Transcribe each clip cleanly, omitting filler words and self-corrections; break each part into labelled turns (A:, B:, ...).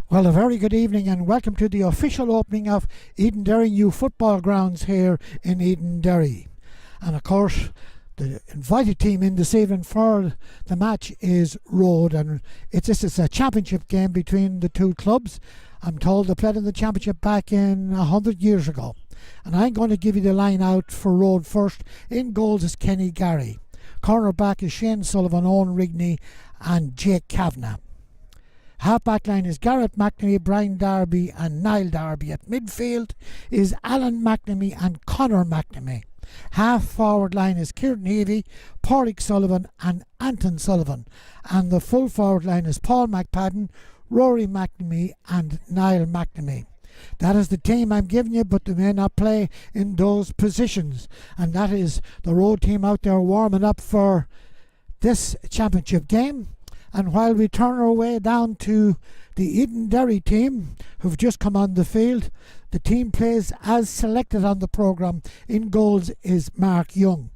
A: Well, a very good evening and welcome to the official opening of Edenderry new football grounds here in Edenderry. And of course, the invited team in this evening for the match is Rhode, and this is a championship game between the two clubs. I'm told they played in the championship back in 100 years ago. And I'm going to give you the line out for Rhode first. In goals is Kenny Gary. Cornerback is Shane Sullivan, Owen Rigney and Jake Kavanagh. Half-back line is Garrett McNamee, Brian Darby and Niall Darby. At midfield is Alan McNamee and Conor McNamee. Half-forward line is Kieran Heavey, Pádraig Sullivan and Anton Sullivan. And the full-forward line is Paul McPadden, Rory McNamee and Niall McNamee. That is the team I'm giving you, but they may not play in those positions. And that is the Rhode team out there warming up for this championship game. And while we turn our way down to the Edenderry team, who've just come on the field, the team plays as selected on the programme. In goals is Mark Young.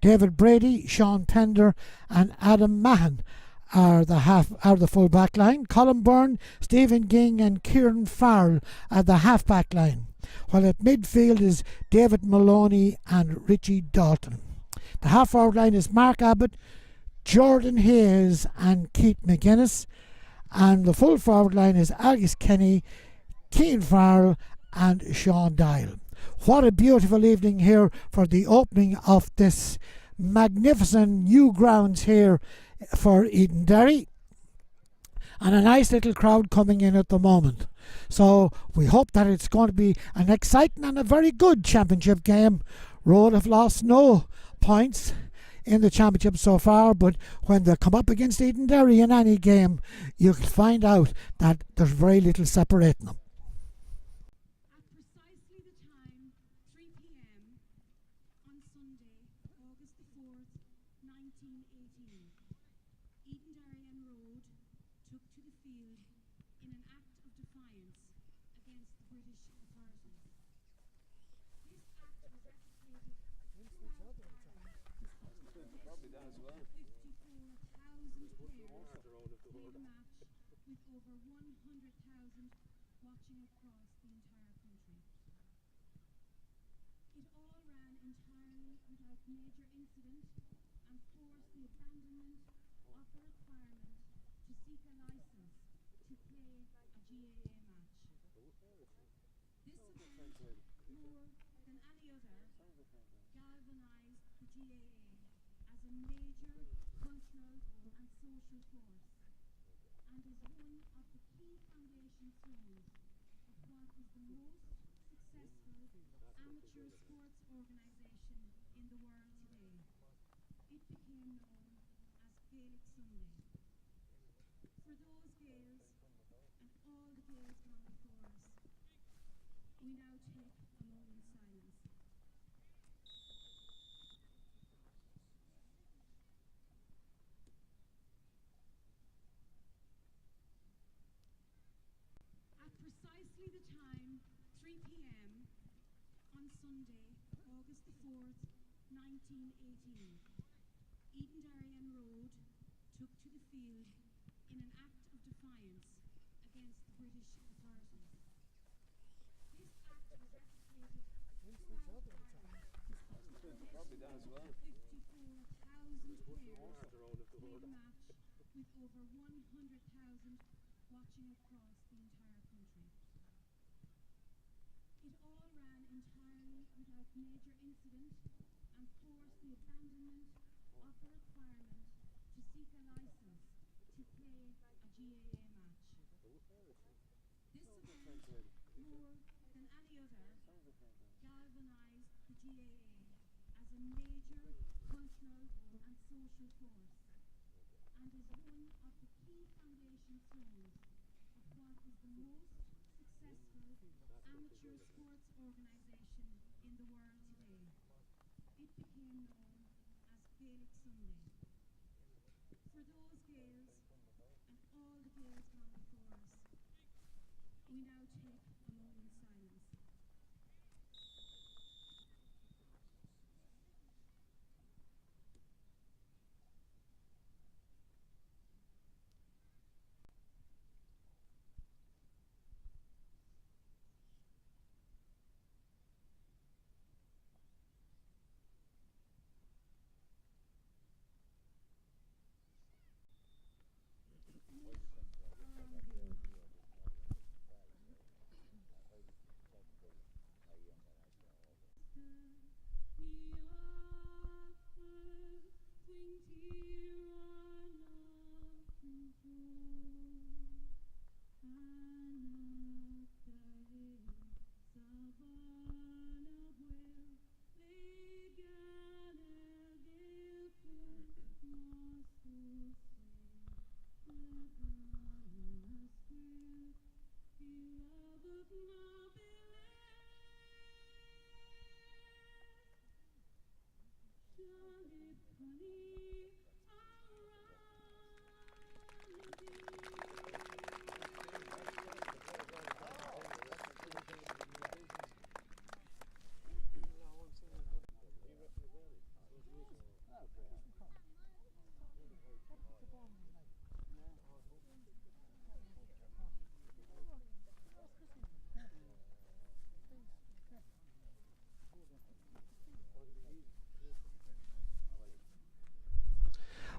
A: David Brady, Sean Tender and Adam Mahan are the full back line. Colin Byrne, Stephen Ging and Kieran Farrell are the half back line. While at midfield is David Maloney and Richie Dalton. The half forward line is Mark Abbott, Jordan Hayes and Keith McGuinness, and the full forward line is Agus Kenny, Keane Farrell and Sean Dial. What a beautiful evening here for the opening of this magnificent new grounds here for Edenderry, and a nice little crowd coming in at the moment. So we hope that it's going to be an exciting and a very good championship game. Rhode have lost no points in the championship so far, but when they come up against Edenderry in any game, you'll find out that there's very little separating them.
B: At precisely the time, 3 p.m. on Sunday, August the 4th, 1918, Edenderry and Rhode took to the field in an act of defiance against the British authorities. This act was executed throughout Ireland. 54,000 players played a match with over 100,000 watching across the entire country. It all ran entirely without major incident and forced the abandonment of the requirement to seek a license to play a GAA match. This event, more than any other, galvanised the GAA as a major cultural and social force, and is one of the key foundation stones of what is the most successful amateur sports organisation in the world today. It became known as Gaelic Sunday. For those Gaels and all the Gaels gone before us, we now take a moment's silence. At precisely the time, 3 p.m. on Sunday, August the 4th, 1918, Edenderry and Rhode took to the field in an act of defiance against the British authorities. This act was executed throughout Ireland. 54,000 players played a match with over 100,000 watching across the entire country. It all ran entirely without major incident and forced the abandonment of the requirement to seek a license to play a GAA match. This event, more than any other, galvanised the GAA as a major cultural and social force, and is one of the key foundation stones of what is the most successful amateur sports organisation in the world today. It became known as Gaelic Sunday. For those Gaels and all the Gaels gone before us, we now take a moment's silence.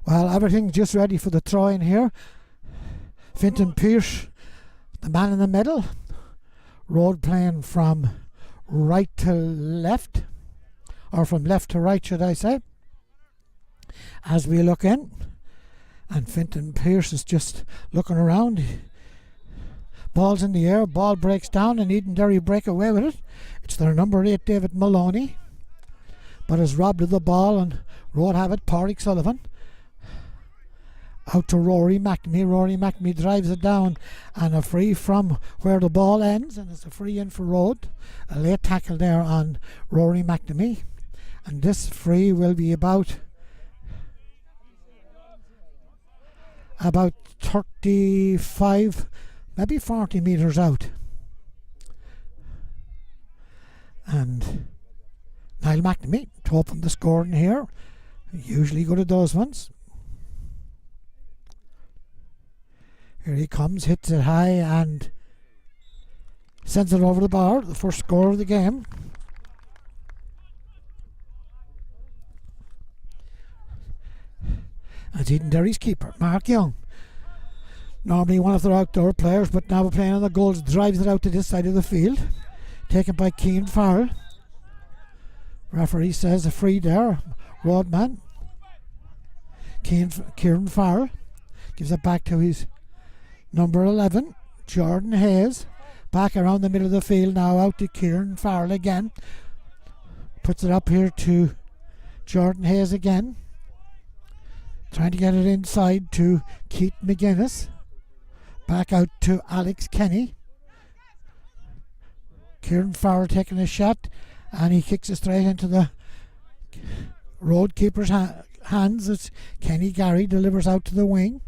A: Well, everything's just ready for the throw in here. Fintan Pearce, the man in the middle. Rhode playing from right to left, or from left to right, should I say, as we look in. And Fintan Pearce is just looking around. Ball's in the air, ball breaks down, and Edenderry break away with it. It's their number 8, David Maloney, but is robbed of the ball, and Rhode have it. Pádraig Sullivan out to Rory McNamee. Rory McNamee drives it down, and a free from where the ball ends, and it's a free in for Rhode. A late tackle there on Rory McNamee, and this free will be about 35, maybe 40 metres out. And Niall McNamee to open the scoring here. Usually good at those ones. Here he comes, hits it high and sends it over the bar. The first score of the game. That's Edenderry's keeper, Mark Young. Normally one of their outdoor players, but now we're playing on the goals. Drives it out to this side of the field. Taken by Cian Farrell. Referee says a free there. Rodman. Kieran Farrell gives it back to his number 11, Jordan Hayes. Back around the middle of the field now, out to Kieran Farrell again. Puts it up here to Jordan Hayes again. Trying to get it inside to Keith McGuinness. Back out to Alex Kenny. Kieran Farrell taking a shot, and he kicks it straight into the Rhode keeper's hands. It's Kenny Gary, delivers out to the wing.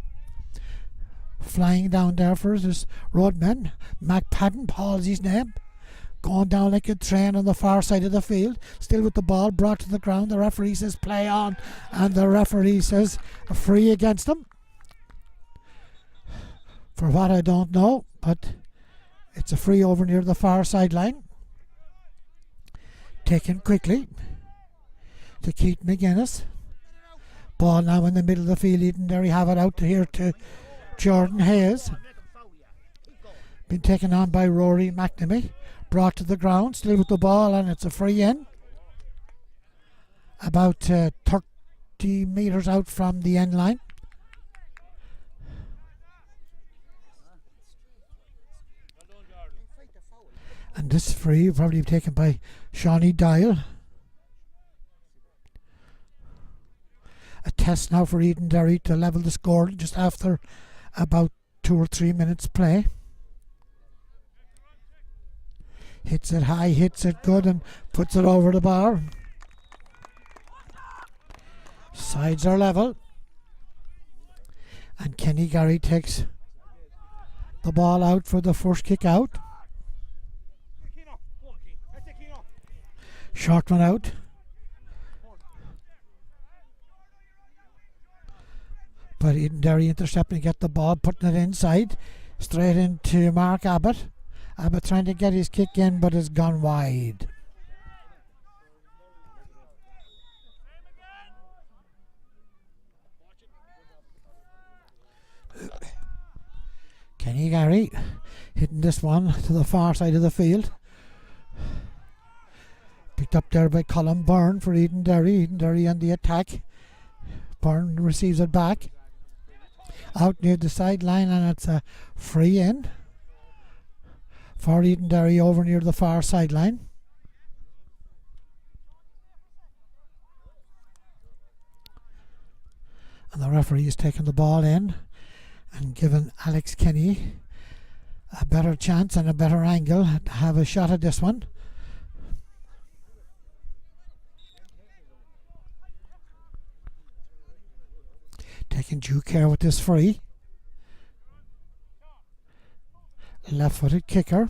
A: Flying down there for this Roadman. Mac Padden, Paul's his name. Going down like a train on the far side of the field. Still with the ball brought to the ground. The referee says play on, and the referee says a free against them. For what I don't know, but it's a free over near the far sideline. Taken quickly to Keith McGuinness. Ball now in the middle of the field. Edenderry have it out here to Jordan Hayes. Been taken on by Rory McNamee. Brought to the ground, still with the ball, and it's a free in. About 30 metres out from the end line. And this free probably taken by Shawnee Dial. A test now for Edenderry to level the score just after about 2 or 3 minutes play. Hits it high, hits it good, and puts it over the bar. Sides are level. And Kenny Gary takes the ball out for the first kick out. Short one out. But Edenderry intercepting, get the ball, putting it inside. Straight into Mark Abbott. Abbott trying to get his kick in, but it's gone wide. Kenny Gary hitting this one to the far side of the field. Picked up there by Colin Byrne for Edenderry. Edenderry on the attack. Byrne receives it back. Out near the sideline, and it's a free in for Edenderry over near the far sideline. And the referee is taking the ball in and giving Alex Kenny a better chance and a better angle to have a shot at this one. Taking due care with this free. Left-footed kicker.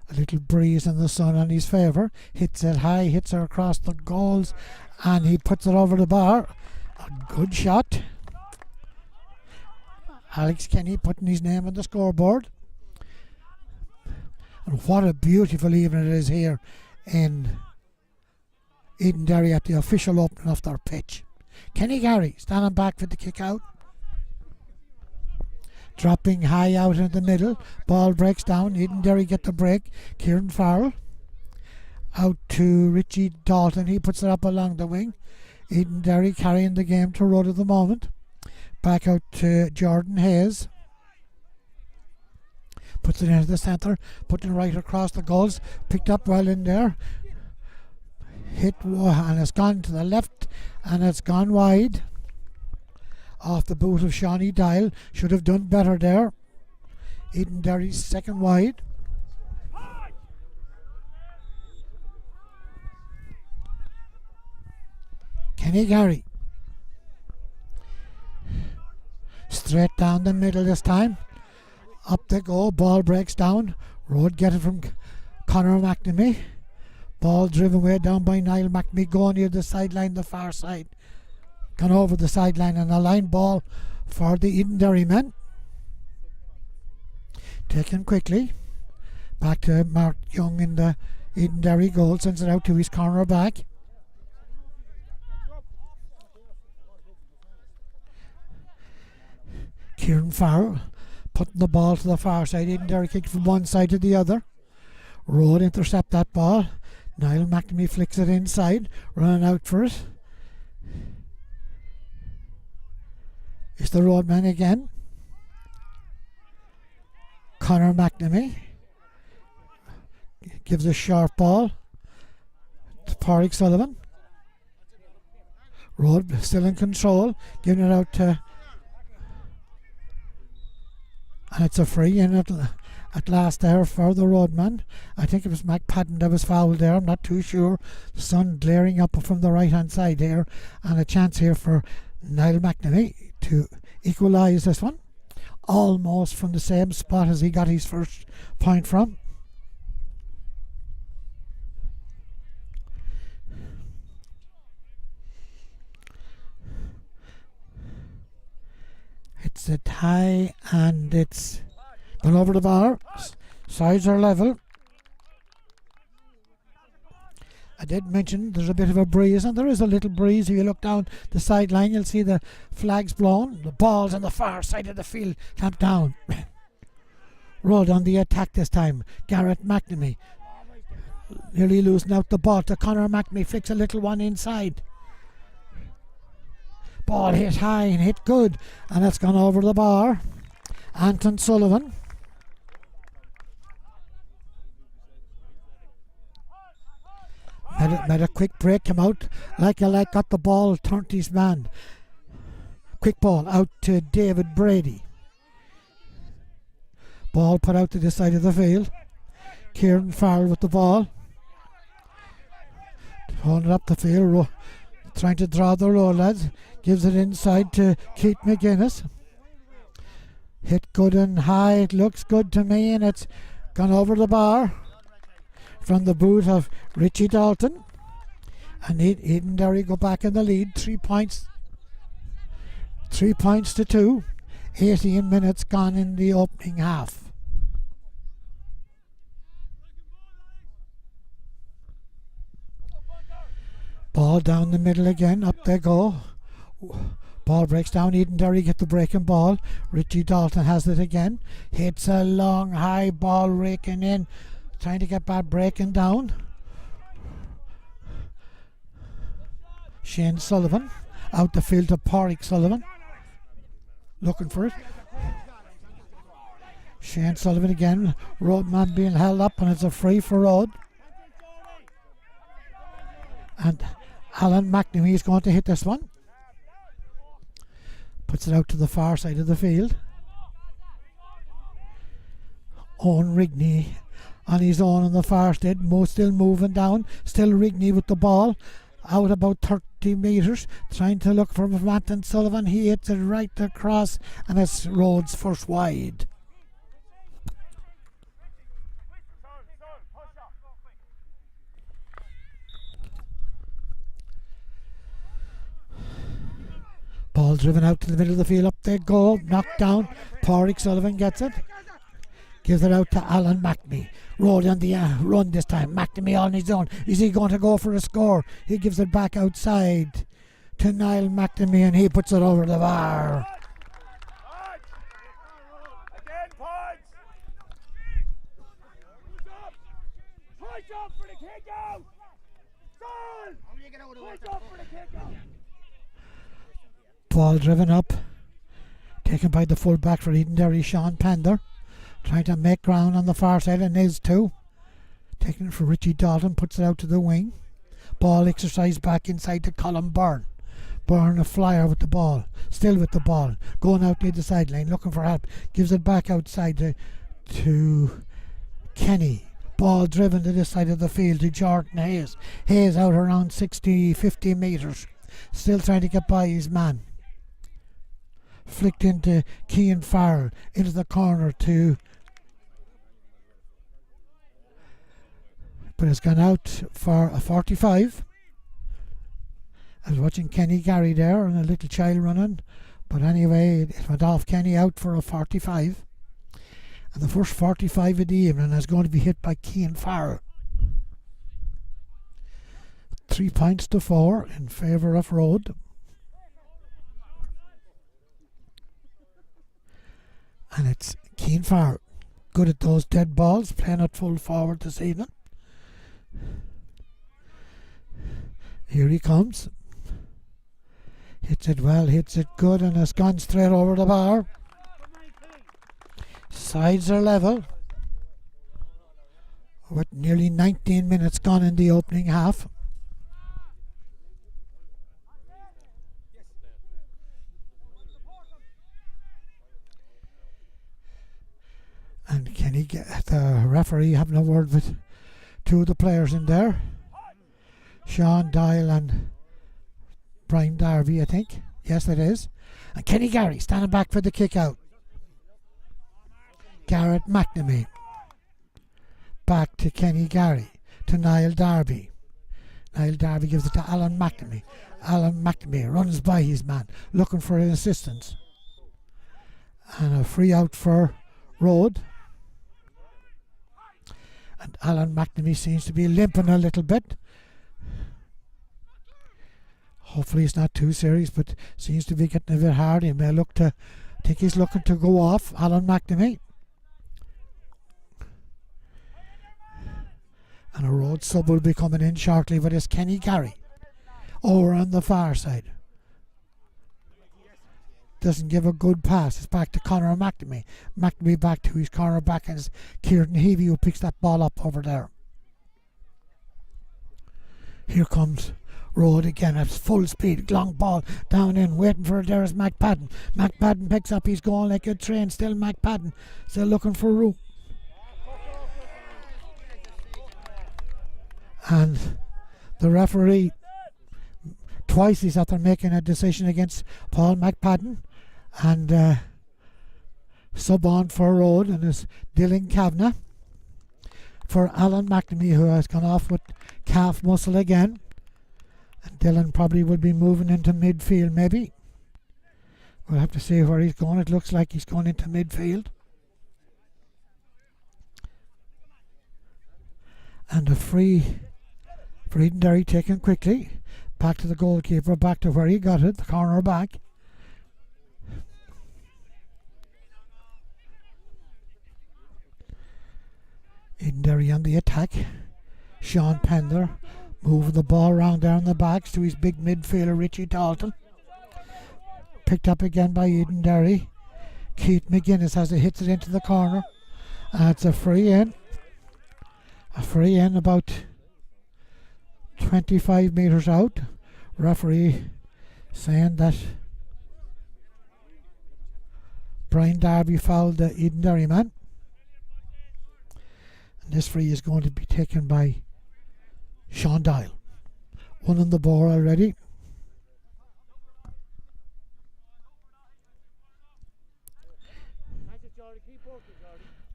A: A little breeze in the sun in his favour. Hits it high, hits her across the goals, and he puts it over the bar. A good shot. Alex Kenny putting his name on the scoreboard. And what a beautiful evening it is here in Edenderry at the official opening of their pitch. Kenny Gary standing back for the kick out. Dropping high out in the middle. Ball breaks down. Edenderry get the break. Kieran Farrell. Out to Richie Dalton. He puts it up along the wing. Edenderry carrying the game to Rhode at the moment. Back out to Jordan Hayes. Puts it into the centre. Putting it right across the goals. Picked up well in there. Hit and it's gone to the left and it's gone wide. Off the boot of Shawnee Dial. Should have done better there. Edenderry's second wide. Kenny Gary. Straight down the middle this time. Up they go. Ball breaks down. Rhode get it from Conor McNamee. Ball driven way down by Niall McNamee. Going near the sideline, the far side. Gone over the sideline and a line ball for the Edenderry men. Taken quickly. Back to Mark Young in the Edenderry goal. Sends it out to his corner back. Kieran Farrell putting the ball to the far side. Edenderry kicked from one side to the other. Rhode intercept that ball. Niall McNamee flicks it inside. Running out for it. It's the Rhode man again. Conor McNamee gives a sharp ball to Pádraig Sullivan. Rhode still in control. Giving it out to... And it's a free in at last there for the Roadman. I think it was McPadden that was fouled there. I'm not too sure. The sun glaring up from the right hand side here. And a chance here for Niall McNamee to equalise this one. Almost from the same spot as he got his first point from. It's a tie and it's gone over the bar. Sides are level. I did mention there's a bit of a breeze, and there is a little breeze. If you look down the sideline, you'll see the flags blown. The ball's on the far side of the field, clamped down. Rhode on the attack this time. Garrett McNamee nearly losing out the ball to Conor McNamee. Flicks a little one inside. Ball hit high and hit good, and it's gone over the bar. Anton Sullivan. Made a quick break, come out like got the ball, turned his man. Quick ball out to David Brady. Ball put out to the side of the field. Kieran Farrell with the ball. Holding up the field, trying to draw the roll, lads. Gives it inside to Keith McGuinness. Hit good and high, it looks good to me, and it's gone over the bar. From the boot of Richie Dalton. And Edenderry go back in the lead. 3 points. 3 points to 2. 18 minutes gone in the opening half. Ball down the middle again. Up they go. Ball breaks down. Edenderry get the breaking ball. Richie Dalton has it again. Hits a long high ball raking in. Trying to get back, breaking down. Shane Sullivan out the field to Pádraig Sullivan. Looking for it. Shane Sullivan again. Roadman being held up, and it's a free for Rhode. And Alan McNamee is going to hit this one. Puts it out to the far side of the field. Owen Rigney on his own on the far side. Still moving down. Still Rigney with the ball. Out about 30 metres. Trying to look for Anton Sullivan. He hits it right across, and it's Rhode's first wide. Ball driven out to the middle of the field. Up they go. Knocked down. Pádraig Sullivan gets it. Gives it out to Alan McNamee. Rhode on the run this time. McNamee on his own. Is he going to go for a score? He gives it back outside to Niall McNamee, and he puts it over the bar. Ball driven up, taken by the fullback for Edenderry, Sean Pender, trying to make ground on the far side, and is too. Taking it for Richie Dalton, puts it out to the wing. Ball exercised back inside to Colin Byrne. Byrne a flyer with the ball, still with the ball, going out near the sideline, looking for help. Gives it back outside to Kenny. Ball driven to this side of the field to Jordan Hayes. Hayes out around 50 metres. Still trying to get by his man. Flicked into Cian Farrell. Into the corner to... But it's gone out for a 45. I was watching Kenny Gary there and a little child running. But anyway, it went off Kenny out for a 45. And the first 45 of the evening is going to be hit by Cian Farrell. 3 points to 4 in favour of Rhode. And it's Cian Farrell. Good at those dead balls, playing it full forward this evening. Here he comes. Hits it well, hits it good, and it's gone straight over the bar. Sides are level. With nearly 19 minutes gone in the opening half. And can he get the referee having a word with two of the players in there? Sean Doyle and Brian Darby, I think. Yes, it is. And Kenny Gary standing back for the kick out. Garrett McNamee. Back to Kenny Gary. To Niall Darby. Niall Darby gives it to Alan McNamee. Alan McNamee runs by his man, looking for an assistance. And a free out for Rhode. And Alan McNamee seems to be limping a little bit. Hopefully it's not too serious, but seems to be getting a bit hard. He may look to, I think he's looking to go off, Alan McNamee. And a Rhode sub will be coming in shortly with his Kenny Gary. Over on the far side. Doesn't give a good pass. It's back to Conor McNamee. McNamee back to his corner back, and it's Kieran Heavey who picks that ball up over there. Here comes Rhode again at full speed. Long ball down in, waiting for it. There is McPadden. McPadden picks up. He's going like a train. Still McPadden. Still looking for room. And the referee, twice he's after making a decision against Paul McPadden. And sub on for Rhode, and it's Dylan Kavanagh for Alan McNamee, who has gone off with calf muscle again. And Dylan probably will be moving into midfield maybe. We'll have to see where he's going. It looks like he's going into midfield. And a free for Edenderry taken quickly. Back to the goalkeeper, back to where he got it, the corner back. Edenderry on the attack. Sean Pender moving the ball around there on the backs to his big midfielder Richie Dalton. Picked up again by Edenderry. Keith McGuinness as he hits it into the corner. And it's a free in. A free in about 25 metres out. Referee saying that Brian Darby fouled the Edenderry man. And this free is going to be taken by Sean Doyle. One on the ball already.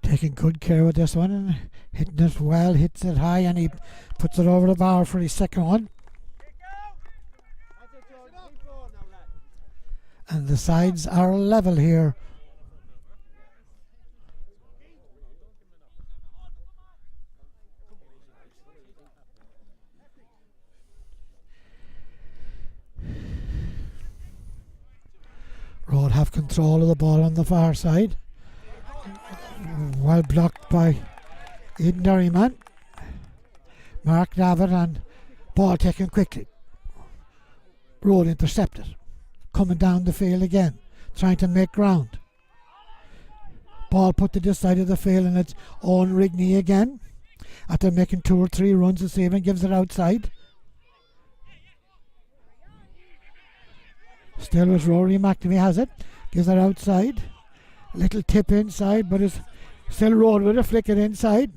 A: Taking good care with this one and hitting it well, hits it high, and he puts it over the bar for his second one. And the sides are level here. control of the ball on the far side. Well blocked by Edenderry man. Mark David, and ball taken quickly. Rhode intercepted. Coming down the field again, trying to make ground. Ball put to this side of the field, and it's Owen Rigney again. After making 2 or 3 runs this evening, gives it outside. Still with Rory McNamee has it. Gives it outside. Little tip inside, but it's still Rhode with a flick it inside.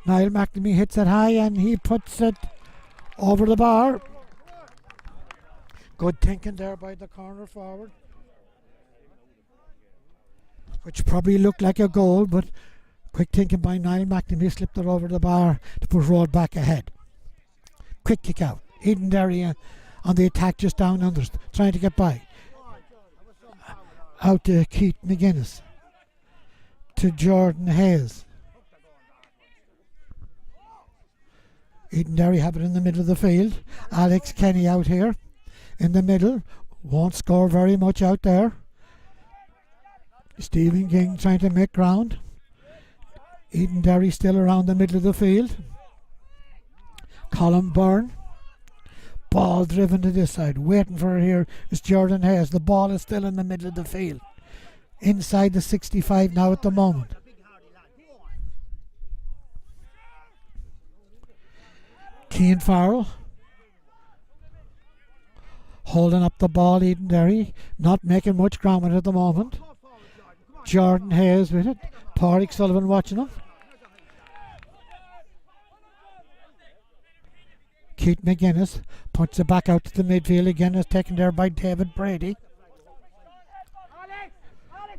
A: Niall McNamee hits it high and he puts it over the bar. Good thinking there by the corner forward, which probably looked like a goal, but quick thinking by Niall McNamee, slipped it over the bar to put Rhode back ahead. Quick kick out. Edenderry on the attack just down under, trying to get by. Out to Keith McGuinness. To Jordan Hayes. Edenderry have it in the middle of the field. Alex Kenny out here in the middle. Won't score very much out there. Stephen King trying to make ground. Edenderry still around the middle of the field. Colin Byrne. Ball driven to this side. Waiting for it here is Jordan Hayes. The ball is still in the middle of the field. Inside the 65 now at the moment. Cian Farrell holding up the ball. Edenderry not making much ground with it at the moment. Jordan Hayes with it. Pádraig Sullivan watching him. Keith McGuinness puts it back out to the midfield again. Is taken there by David Brady.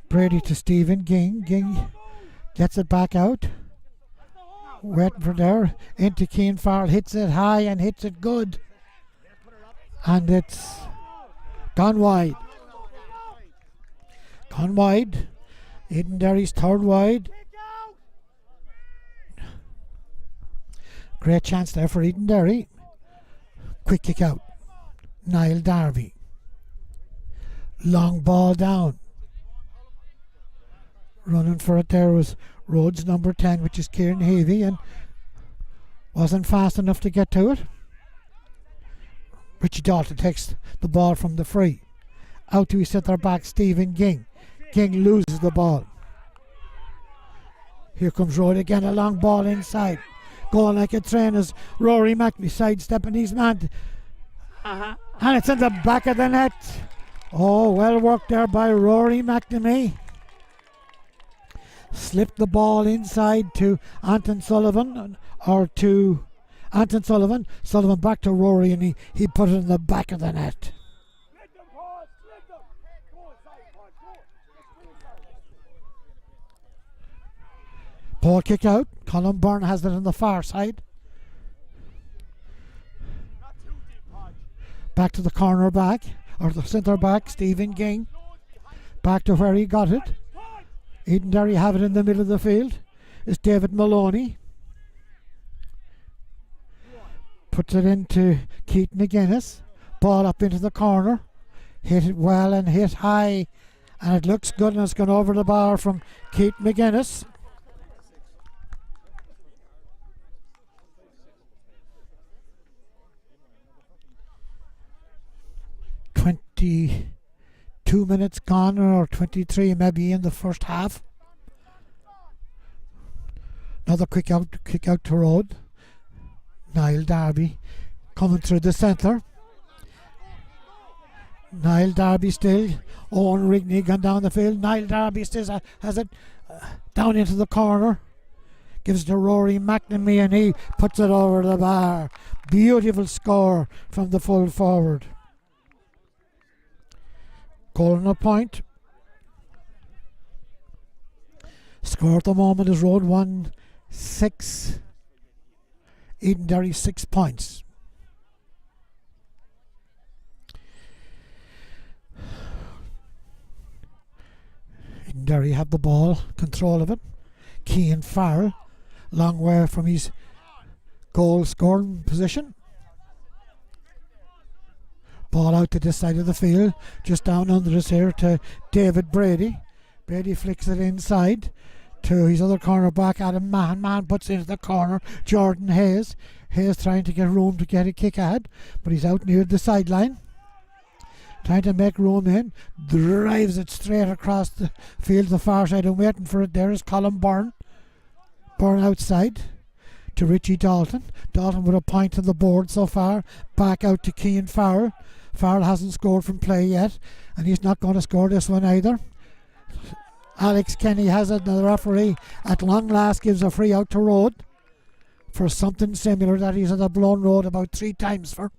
A: Brady to Stephen Ging. Ging gets it back out. Waiting for there. Into Cian Farrell. Hits it high and hits it good. And it's gone wide. Gone wide. Edenderry's third wide. Great chance there for Edenderry. Quick kick out. Niall Darby. Long ball down. Running for it there was Rhode's number 10, which is Kieran Heavey, and wasn't fast enough to get to it. Richie Dalton takes the ball from the free. Out to his centre back, Stephen Ging. Ging loses the ball. Here comes Rhode again, a long ball inside. Going like a train as Rory McNamee sidestepping his man. And it's in the back of the net. Oh, well worked there by Rory McNamee. Slipped the ball inside to Anton Sullivan, or to Anton Sullivan. Sullivan back to Rory, and he put it in the back of the net. Ball kick out. Colin Byrne has it on the far side. Back to the corner back, or the centre back, Stephen Ging. Back to where he got it. Edenderry have it in the middle of the field. It's David Maloney. Puts it into Keith McGuinness. Ball up into the corner. Hit it well and hit high. And it looks good, and it's gone over the bar from Keith McGuinness. Two minutes gone, or 23 maybe in the first half. Another kick out to Rhode. Niall Darby coming through the centre. Niall Darby still. Owen Rigney gone down the field. Niall Darby still has it down into the corner. Gives to Rory McNamee, and he puts it over the bar. Beautiful score from the full forward. Goal on a point. Score at the moment is Rhode 1-6. Edenderry 6 points. Edenderry have the ball, control of it. Cian Farrell, long way from his goal scoring position. Ball out to this side of the field, just down under us here to David Brady. Brady flicks it inside to his other cornerback, Adam Mahan. Mahan puts it into the corner, Jordan Hayes. Hayes trying to get room to get a kick ahead, but he's out near the sideline. Trying to make room in, drives it straight across the field, the far side, and waiting for it there is Colin Byrne. Byrne outside to Richie Dalton. Dalton with a point to the board so far. Back out to Cian Farrell. Farrell hasn't scored from play yet, and he's not going to score this one either. Alex Kenny has it, and the referee at long last gives a free out to Rhode for something similar that he's had a blown Rhode about 3 times for.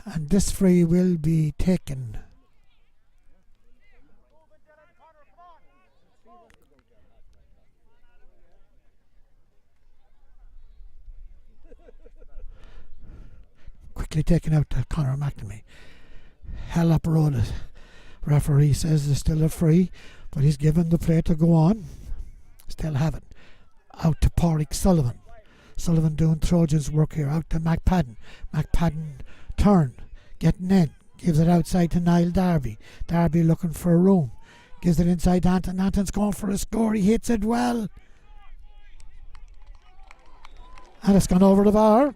A: And this free will be taken. Quickly taken out to Conor McNamee. Hell up Rhode. Referee says there's still a free, but he's given the play to go on. Still have it. Out to Pádraig Sullivan. Sullivan doing Trojans work here. Out to McPadden. McPadden turn. Getting in. Gives it outside to Niall Darby. Darby looking for a room. Gives it inside to Anton. Anton's going for a score. He hits it well. And it's gone over the bar.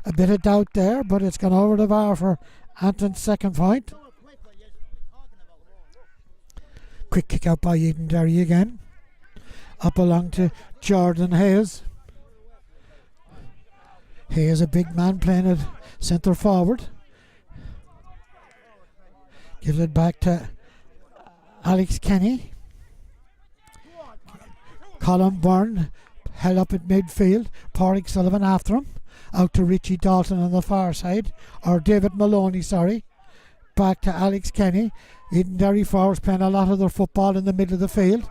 A: A bit of doubt there, but it's gone over the bar for Anton's second point. Quick kick out by Edenderry again. Up along to Jordan Hayes. Hayes, a big man playing at centre forward. Gives it back to Alex Kenny. Colin Byrne held up at midfield. Pádraig Sullivan after him. Out to Richie Dalton on the far side. Or David Maloney, sorry. Back to Alex Kenny. Edenderry forwards playing a lot of their football in the middle of the field.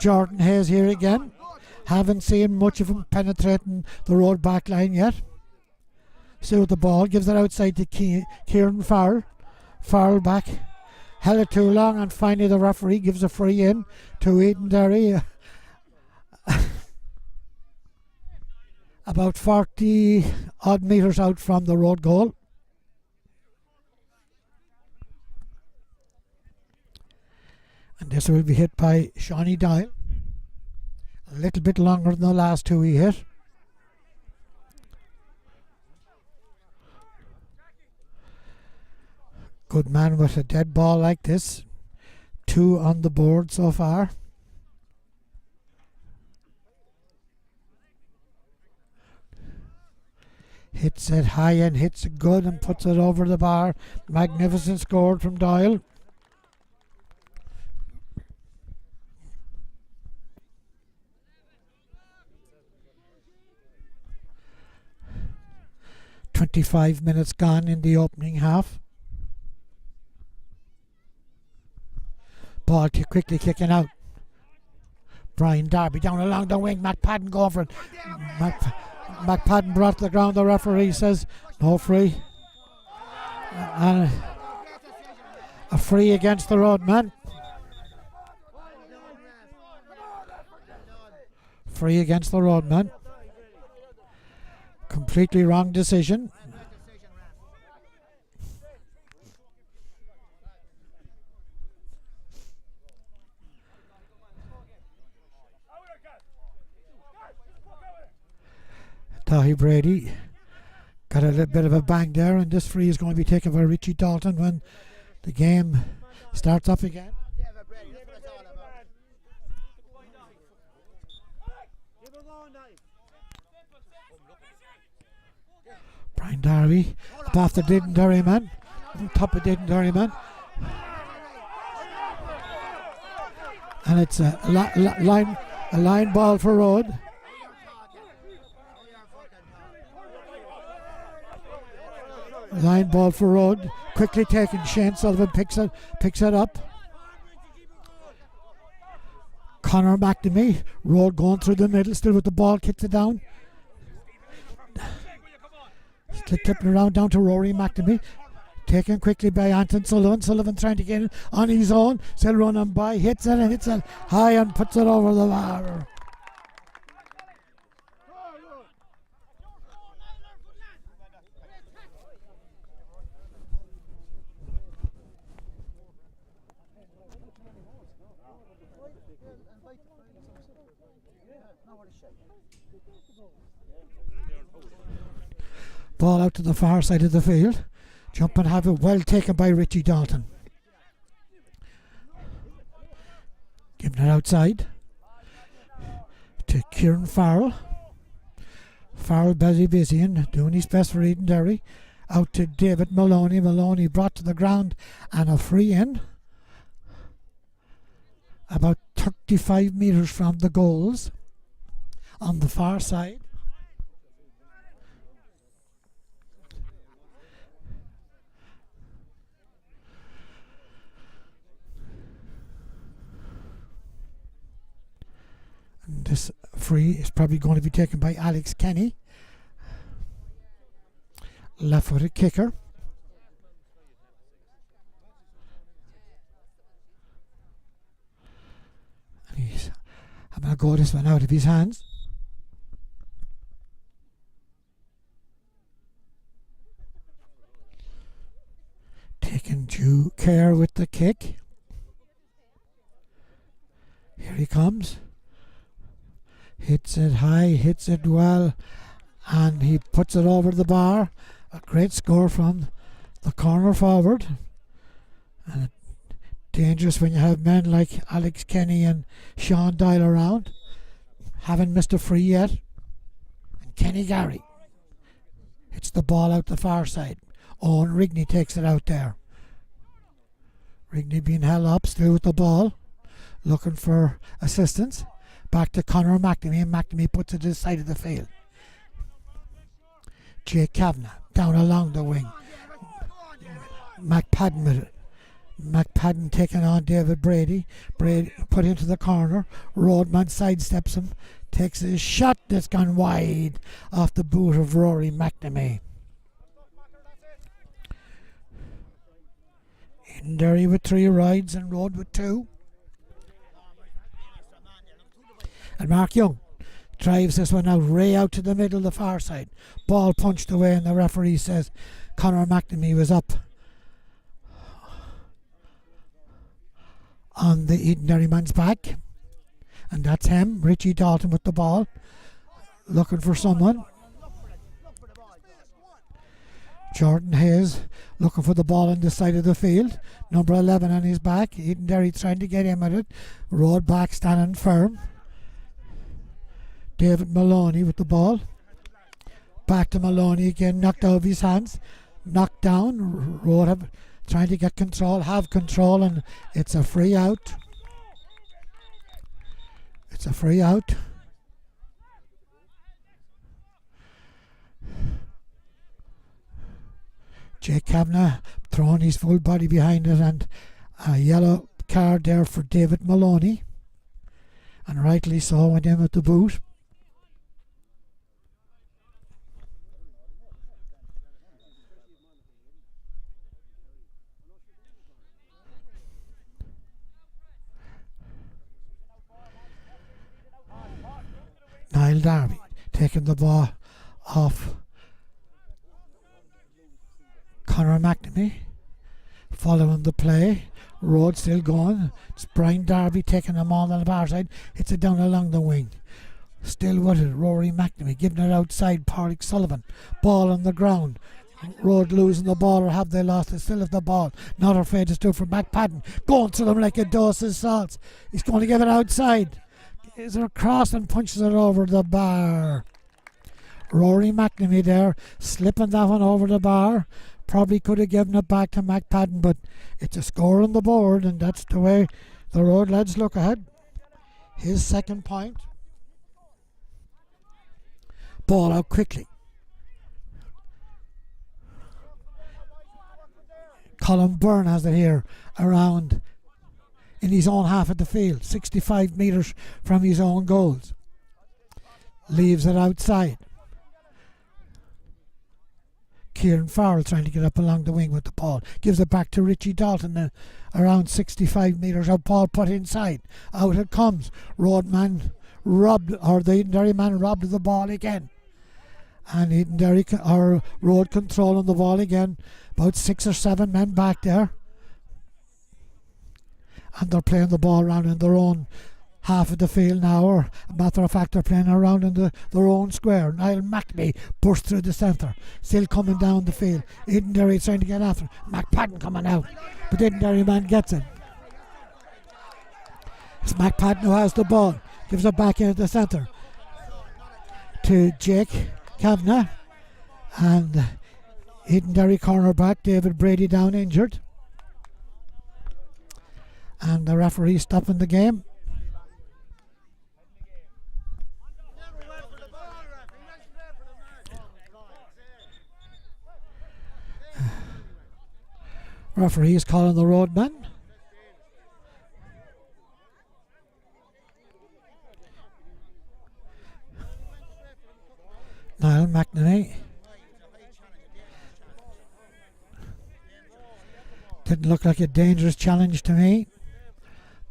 A: Jordan Hayes here again. Haven't seen much of him penetrating the Rhode back line yet. Still with the ball. Gives it outside to Kieran Farrell. Farrell back. Held it too long, and finally the referee gives a free in to Edenderry. About 40 odd metres out from the Rhode goal. And this will be hit by Shawnee Doyle. A little bit longer than the last two he hit. Good man with a dead ball like this. 2 on the board so far. Hits it high and hits it good and puts it over the bar. Magnificent score from Doyle. "25 minutes gone in the opening half." Ball quickly kicking out. Brian Darby down along the wing. McPadden going for it. McPadden brought to the ground. The referee says no free. And a free against the Rhode man. Free against the Rhode man. Completely wrong decision. Tahi Brady got a little bit of a bang there, and this free is going to be taken by Richie Dalton when the game starts up again. Brian Darby up after Edenderry man, on top of Edenderry man, and it's a line ball for Rhode. Line ball for Rhode. Quickly taken. Shane Sullivan picks it up. Conor McNamee. Rhode going through the middle, still with the ball, kicks it down. Clipping around down to Rory McNamee. Taken quickly by Anton Sullivan. Sullivan trying to get it on his own. Still running by. Hits it high and puts it over the bar. Ball out to the far side of the field. Jump and have it well taken by Richie Dalton. Giving it outside to Kieran Farrell. Farrell busy and doing his best for Edenderry. Out to David Maloney. Maloney brought to the ground and a free in. About 35 metres from the goals on the far side. And this free is probably going to be taken by Alex Kenny. Left-footed kicker. And he's having a go at this one out of his hands. Taking due care with the kick. Here he comes. Hits it high, hits it well, and he puts it over the bar. A great score from the corner forward. And dangerous when you have men like Alex Kenny and Sean Doyle around. Haven't missed a free yet. And Kenny Gary hits the ball out the far side. Owen Rigney takes it out there. Rigney being held up, still with the ball, looking for assistance. Back to Conor McNamee, and McNamee puts it to the side of the field. Jake Kavanagh down along the wing. McPadden with it. McPadden taking on David Brady. Brady put into the corner. Roadman sidesteps him. Takes a shot that's gone wide off the boot of Rory McNamee. Edenderry with 3 rides and Rhode with 2. And Mark Young drives this one out, Ray out to the middle, the far side. Ball punched away, and the referee says Conor McNamee was up on the Edenderry man's back. And that's him, Richie Dalton with the ball, looking for someone. Jordan Hayes looking for the ball on the side of the field. Number 11 on his back. Edenderry trying to get him at it. Rhode back standing firm. David Maloney with the ball. Back to Maloney again, knocked out of his hands. Knocked down. Rhode trying to get control, have control, and it's a free out. It's a free out. Jake Kavanagh throwing his full body behind it, and a yellow card there for David Maloney. And rightly so, went in with the boot. Niall Darby taking the ball off Conor McNamee, following the play. Rhode still going. It's Brian Darby taking them on the far side. Hits it down along the wing. Still with it, Rory McNamee giving it outside. Pádraig Sullivan, ball on the ground. Rhode losing the ball, or have they lost it? Still have the ball. Not afraid to do for McPadden. Going to them like a dose of salts. He's going to give it outside. Is there a cross and punches it over the bar? Rory McNamee there, slipping that one over the bar. Probably could have given it back to McPadden, but it's a score on the board, and that's the way the Rhode lads look ahead. His second point. Ball out quickly. Colin Byrne has it here around in his own half of the field, 65 metres from his own goals. Leaves it outside. Kieran Farrell trying to get up along the wing with the ball. Gives it back to Richie Dalton around 65 metres out. Ball put inside. Out it comes. Rhode man robbed, or the Edenderry man robbed the ball again. And Edenderry or Rhode controlling the ball again. About 6 or 7 men back there. And they're playing the ball around in their own half of the field now, or a matter of fact, they're playing around in their own square. Niall McNamee burst through the centre, still coming down the field. Edenderry trying to get after. McPadden coming out, but Edenderry man gets it. It's McPadden who has the ball, gives it back into the centre to Jake Kavanagh, and Edenderry cornerback David Brady down injured, and the referee stopping the game. Referee is calling the roadman. Niall McNamee. Didn't look like a dangerous challenge to me,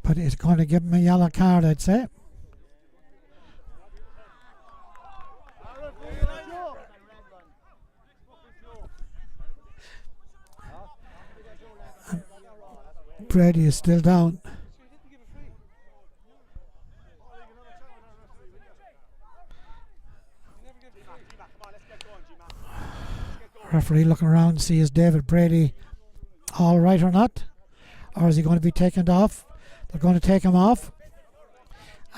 A: but it's going to give him a yellow card, I'd say. Brady is still down. Referee looking around to see is David Brady all right or not, or is he going to be taken off? They're going to take him off,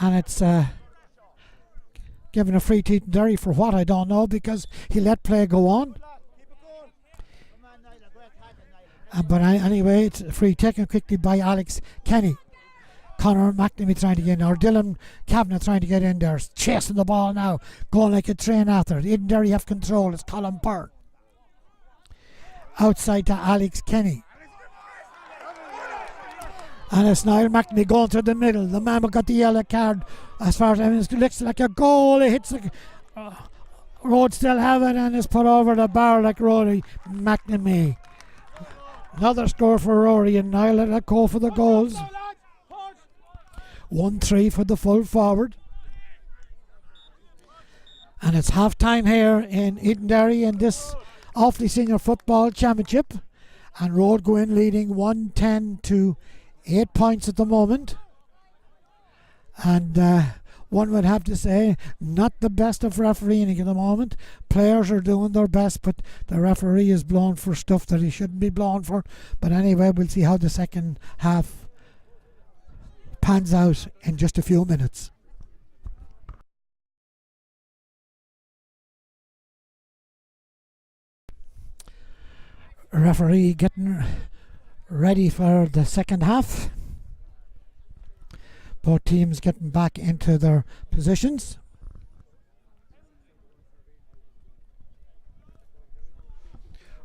A: and it's given a free to Edenderry for what I don't know, because he let play go on. But anyway, it's a free taken quickly by Alex Kenny. Conor McNamee trying to get in, or Dylan Kavanagh trying to get in there, chasing the ball now, going like a train after it. Edenderry have control. It's Colin Byrne. Outside to Alex Kenny. And it's Niall McNamee going through the middle. The man who got the yellow card, as far as I mean, it looks like a goal. It hits like Rhode still have it, and it's put over the bar like Rory McNamee. Another score for Rory, and Niall let it go for the goals. 1-3 for the full forward. And it's half time here in Edenderry in this Offaly Senior Football Championship, and Rhode go in leading 110 to 8 points at the moment, and one would have to say not the best of refereeing at the moment. Players are doing their best, but the referee is blown for stuff that he shouldn't be blown for. But anyway, we'll see how the second half pans out in just a few minutes. Referee getting ready for the second half. Both teams getting back into their positions.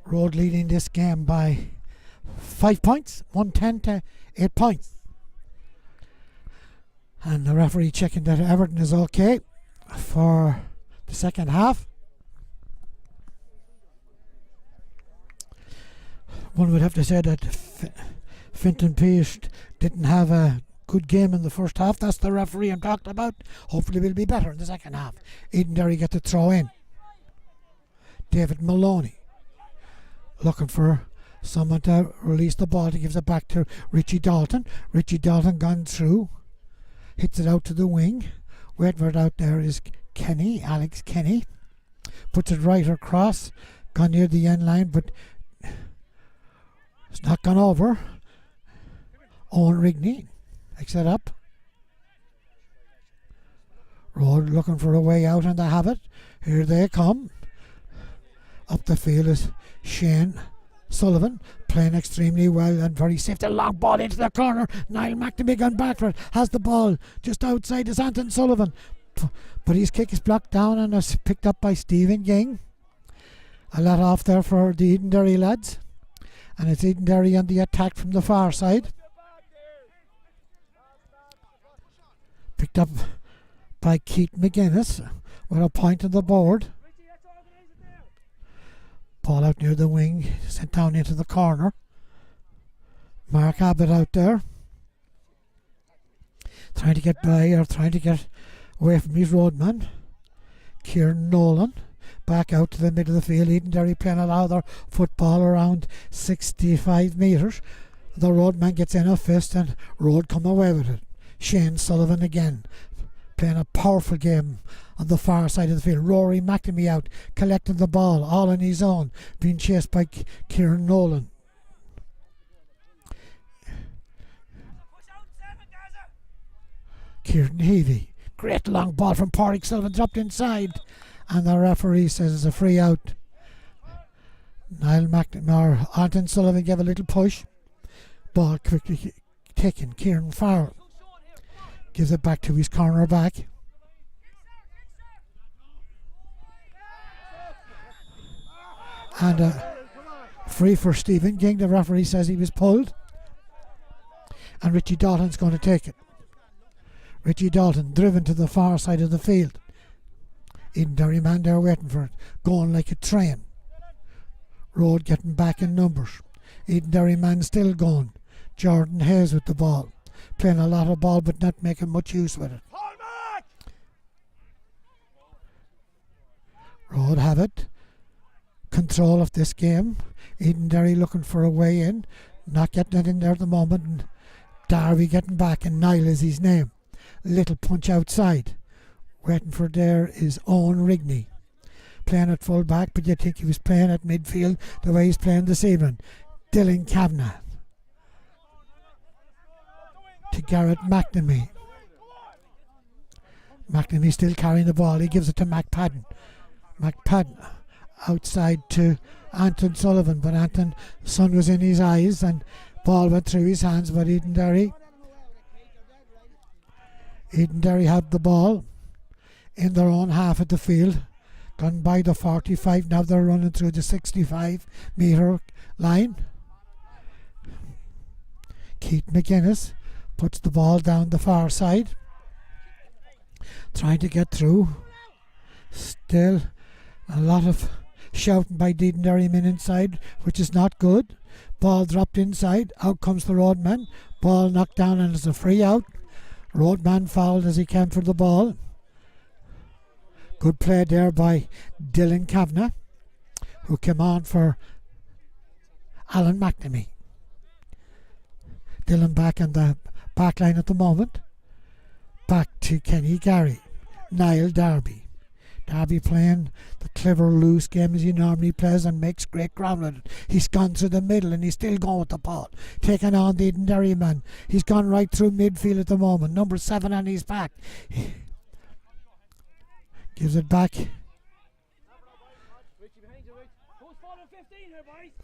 A: Rhode leading this game by 5 points, 110 to 8 points. And the referee checking that everything is okay for the second half. One would have to say that Finton Pearce didn't have a good game in the first half. That's the referee I'm talking about. Hopefully we'll be better in the second half. Edenderry get the throw in. David Maloney looking for someone to release the ball. He gives it back to Richie Dalton. Richie Dalton gone through. Hits it out to the wing. Waiting for it out there is Kenny, Alex Kenny. Puts it right across. Gone near the end line, but it's not gone over. Owen Rigney picks it up. Rhode looking for a way out, and they have it. Here they come. Up the field is Shane Sullivan, playing extremely well and very safe. The long ball into the corner. Niall McNamee gone back for it. Has the ball just outside is Anton Sullivan. But his kick is blocked down and is picked up by Stephen Ging. A lot off there for the Edenderry lads. And it's Edenderry on the attack from the far side. Picked up by Keith McGuinness with a point on the board. Ball out near the wing, sent down into the corner. Mark Abbott out there, trying to get by or trying to get away from his roadman. Kieran Nolan back out to the middle of the field. Edenderry playing a lot of their football around 65 metres. The roadman gets in a fist and Rhode come away with it. Shane Sullivan again, playing a powerful game on the far side of the field. Rory McNamee out, collecting the ball, all on his own, being chased by Kieran Nolan. Kieran Heavey, great long ball from Pádraig Sullivan, dropped inside, and the referee says it's a free out. Niall McNamee, Anton Sullivan gave a little push. Ball quickly taken. Kieran Farrell gives it back to his corner back. And free for Stephen King. The referee says he was pulled. And Richie Dalton's going to take it. Richie Dalton driven to the far side of the field. Edenderry man there waiting for it, going like a train. Rhode getting back in numbers. Edenderry man still going. Jordan Hayes with the ball, playing a lot of ball but not making much use with it. Rhode have it, control of this game. Edenderry looking for a way in, not getting it in there at the moment. And Darby getting back, and Niall is his name. Little punch outside. Waiting for there is Owen Rigney, playing at full back, but you think he was playing at midfield the way he's playing this evening. Dylan Kavanagh to Garrett McNamee. McNamee still carrying the ball. He gives it to McPadden. McPadden outside to Anton Sullivan, but Anton, the sun was in his eyes and ball went through his hands. But Edenderry had the ball in their own half of the field, gone by the 45. Now they're running through the 65-metre line. Keith McGuinness puts the ball down the far side, trying to get through. Still a lot of shouting by Edenderry men inside, which is not good. Ball dropped inside. Out comes the roadman. Ball knocked down, and it's a free out. Roadman fouled as he came for the ball. Good play there by Dylan Kavanagh, who came on for Alan McNamee. Dylan back on the back line at the moment. Back to Kenny Gary. Niall Darby. Darby playing the clever loose game as he normally plays and makes great ground with it. He's gone through the middle and he's still going with the ball. Taking on the Edenderry man. He's gone right through midfield at the moment. Number 7 on his back. Gives it back.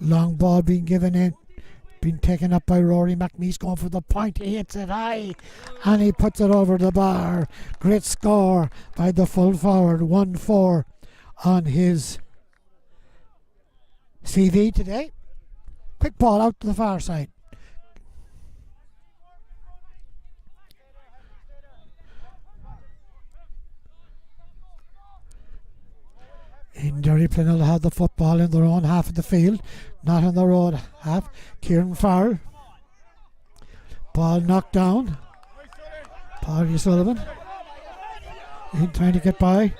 A: Long ball being given in. Been taken up by Rory McNamee. He's going for the point. He hits it high and he puts it over the bar. Great score by the full forward. 1-4 on his CV today. Quick ball out to the far side. Edenderry playing will have the football in their own half of the field, not in the Rhode half. Kieran Farrell. Ball knocked down. Pádraig Sullivan. He's trying to get by.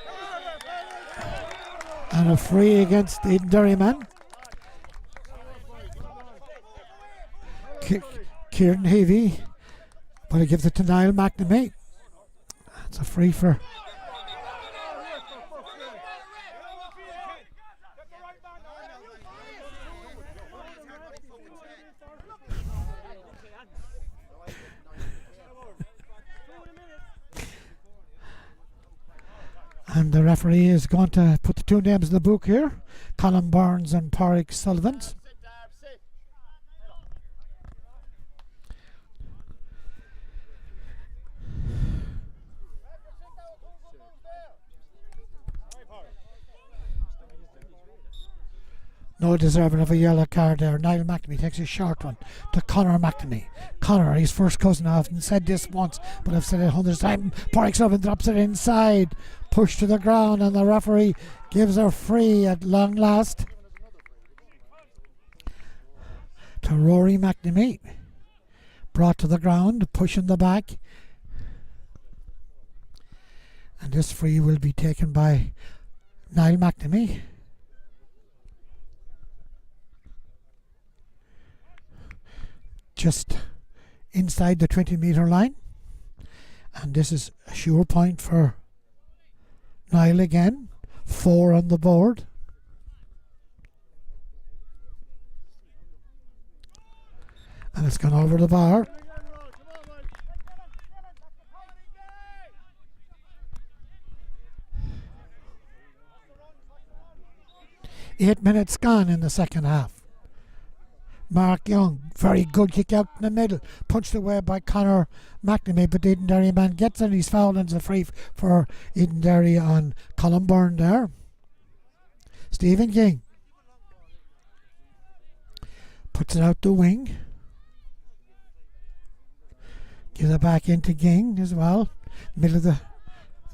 A: And a free against the Edenderry man. Kieran Heavey. But he gives it to Niall McNamee. It's a free for... And the referee is going to put the two names in the book here. Colin Barnes and Pádraig Sullivan. No deserving of a yellow card there. Niall McNamee takes a short one to Conor McNamee. Conor, his first cousin. I haven't said this once, but I've said it hundreds of times. Pádraig Sullivan drops it inside. Pushed to the ground, and the referee gives her free at long last to Rory McNamee. Brought to the ground, pushing the back. And this free will be taken by Niall McNamee. Just inside the 20-metre line. And this is a sure point for Niall again. 4 on the board. And it's gone over the bar. 8 minutes gone in the second half. Mark Young, very good kick out in the middle, punched away by Conor McNamee, but the Edenderry man gets it. He's fouled and it's a free for Edenderry on Colin Byrne there. Stephen King puts it out the wing, gives it back into King as well. Middle of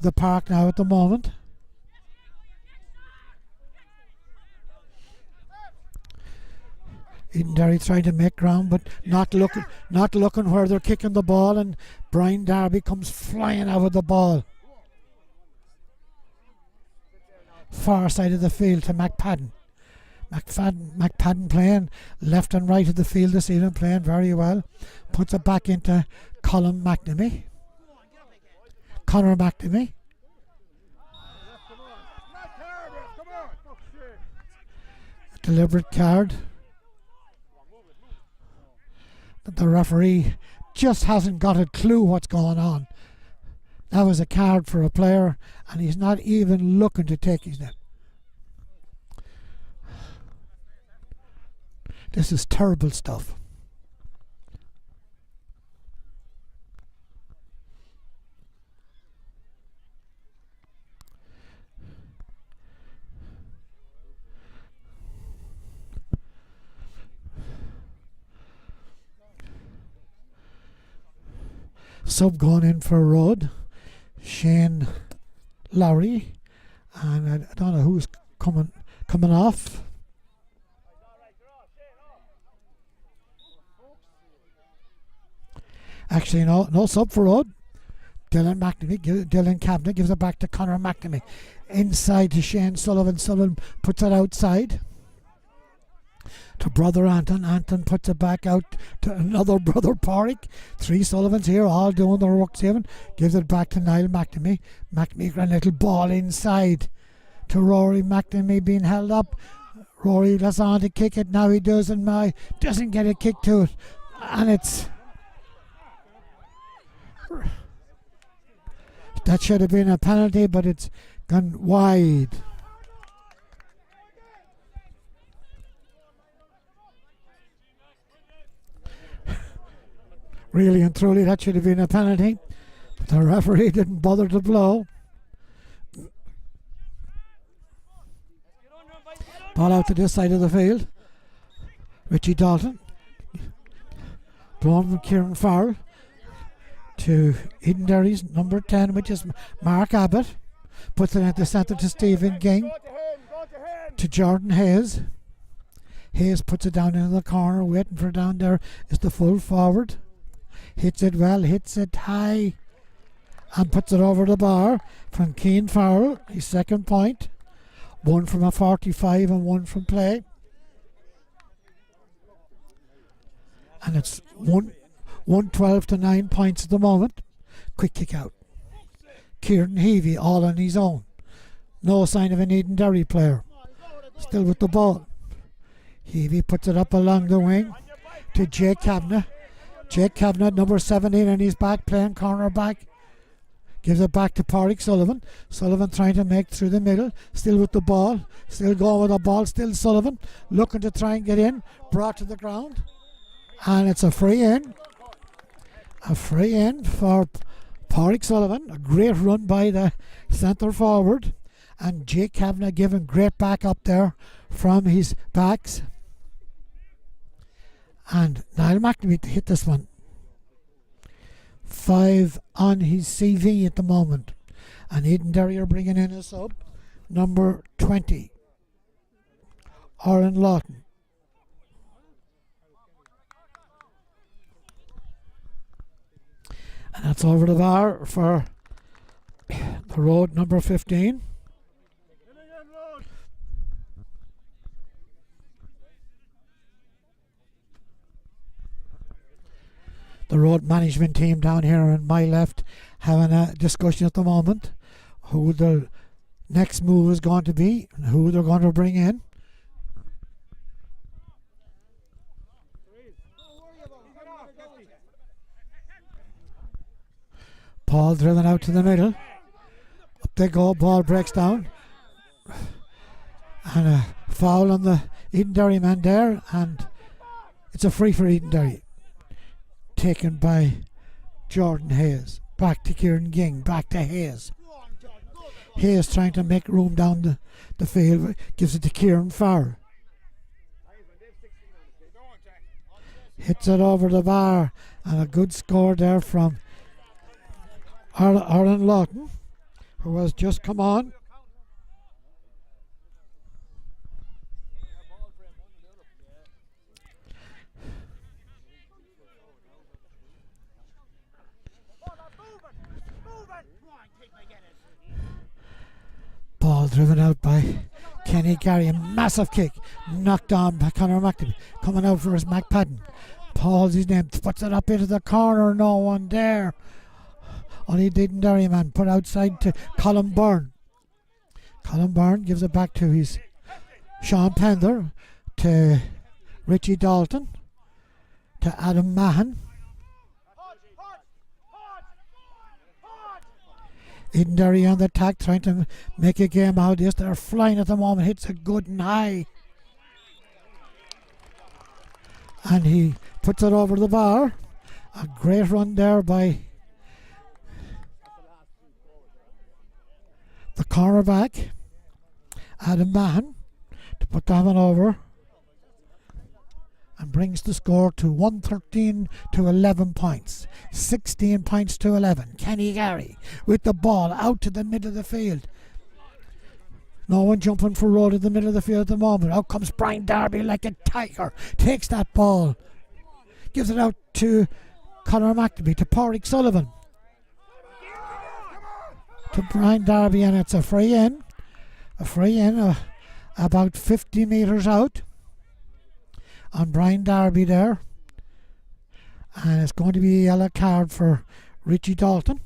A: the park now at the moment. Edenderry trying to make ground, but not looking where they're kicking the ball, and Brian Darby comes flying out with the ball. Far side of the field to McPadden. McPadden playing left and right of the field this evening, playing very well. Puts it back into Colin McNamee. Conor McNamee. A deliberate card. The referee just hasn't got a clue what's going on. That was a card for a player, and he's not even looking to take his net. This is terrible stuff. Sub going in for Rhode, Shane Lowry, and I don't know who's coming off. Actually, no sub for Rhode. Dylan Kavanagh gives it back to Conor McNamee. Inside to Shane Sullivan. Sullivan puts it outside to brother Anton. Anton puts it back out to another brother Porrick. 3 Sullivans here, all doing their work saving. Gives it back to Niall McNamee. McNamee got a little ball inside to Rory McNamee being held up. Rory that's on to kick it. Now he doesn't get a kick to it. And that should have been a penalty, but it's gone wide. Really and truly, that should have been a penalty. But the referee didn't bother to blow. Ball out to this side of the field. Richie Dalton. Blown from Kieran Farrell to Edenderry's number 10, which is Mark Abbott. Puts it at the centre to Stephen King. To Jordan Hayes. Hayes puts it down into the corner. Waiting for down there is the full forward. Hits it well, hits it high, and puts it over the bar from Keane Farrell, his second point. 1 from a 45 and 1 from play. And it's 112 to 9 points at the moment. Quick kick out. Kieran Heavey all on his own. No sign of an Edenderry player. Still with the ball. Heavey puts it up along the wing to Jake Kavanagh. Jake Kavanagh, number 17 on his back, playing corner back. Gives it back to Porrick Sullivan. Sullivan trying to make through the middle. Still with the ball. Still going with the ball. Still Sullivan looking to try and get in. Brought to the ground. And it's a free in. A free in for Porrick Sullivan. A great run by the centre forward. And Jake Kavanagh giving great back up there from his backs. And Niall McNamee to hit this one. 5 on his CV at the moment. And Edenderry are bringing in a sub. Number 20. Oren Lawton. And that's over the bar for the Rhode number 15. the road management team down here on my left having a discussion at the moment who the next move is going to be and who they're going to bring in. Paul driven out to the middle. Up they go, ball breaks down. And a foul on the Edenderry man there, and it's a free for Edenderry. Taken by Jordan Hayes. Back to Kieran Ging, back to Hayes. Hayes trying to make room down the field, gives it to Kieran Farr. Hits it over the bar, and a good score there from Arlen Lawton, who has just come on. Ball driven out by Kenny Gary, a massive kick, knocked on by Conor McNamee, coming out for his McPadden. Paul's his name, puts it up into the corner, no one there. Only Edenderry man put outside to Colin Byrne. Colin Byrne gives it back to his Sean Pender, to Richie Dalton, to Adam Mahan. Edenderry on the attack, trying to make a game out of this. They're flying at the moment, hits it good and high. And he puts it over the bar. A great run there by the cornerback, Adam Mahan, to put that one over. And brings the score to 113 to 11 points. 16 points to 11. Kenny Gary with the ball out to the middle of the field. No one jumping for Rhode in the middle of the field at the moment. Out comes Brian Darby like a tiger. Takes that ball. Gives it out to Conor McNamee, to Pádraig Sullivan. To Brian Darby, and it's a free in. A free in about 50 metres out on Brian Darby there, and it's going to be a yellow card for Richie Dalton.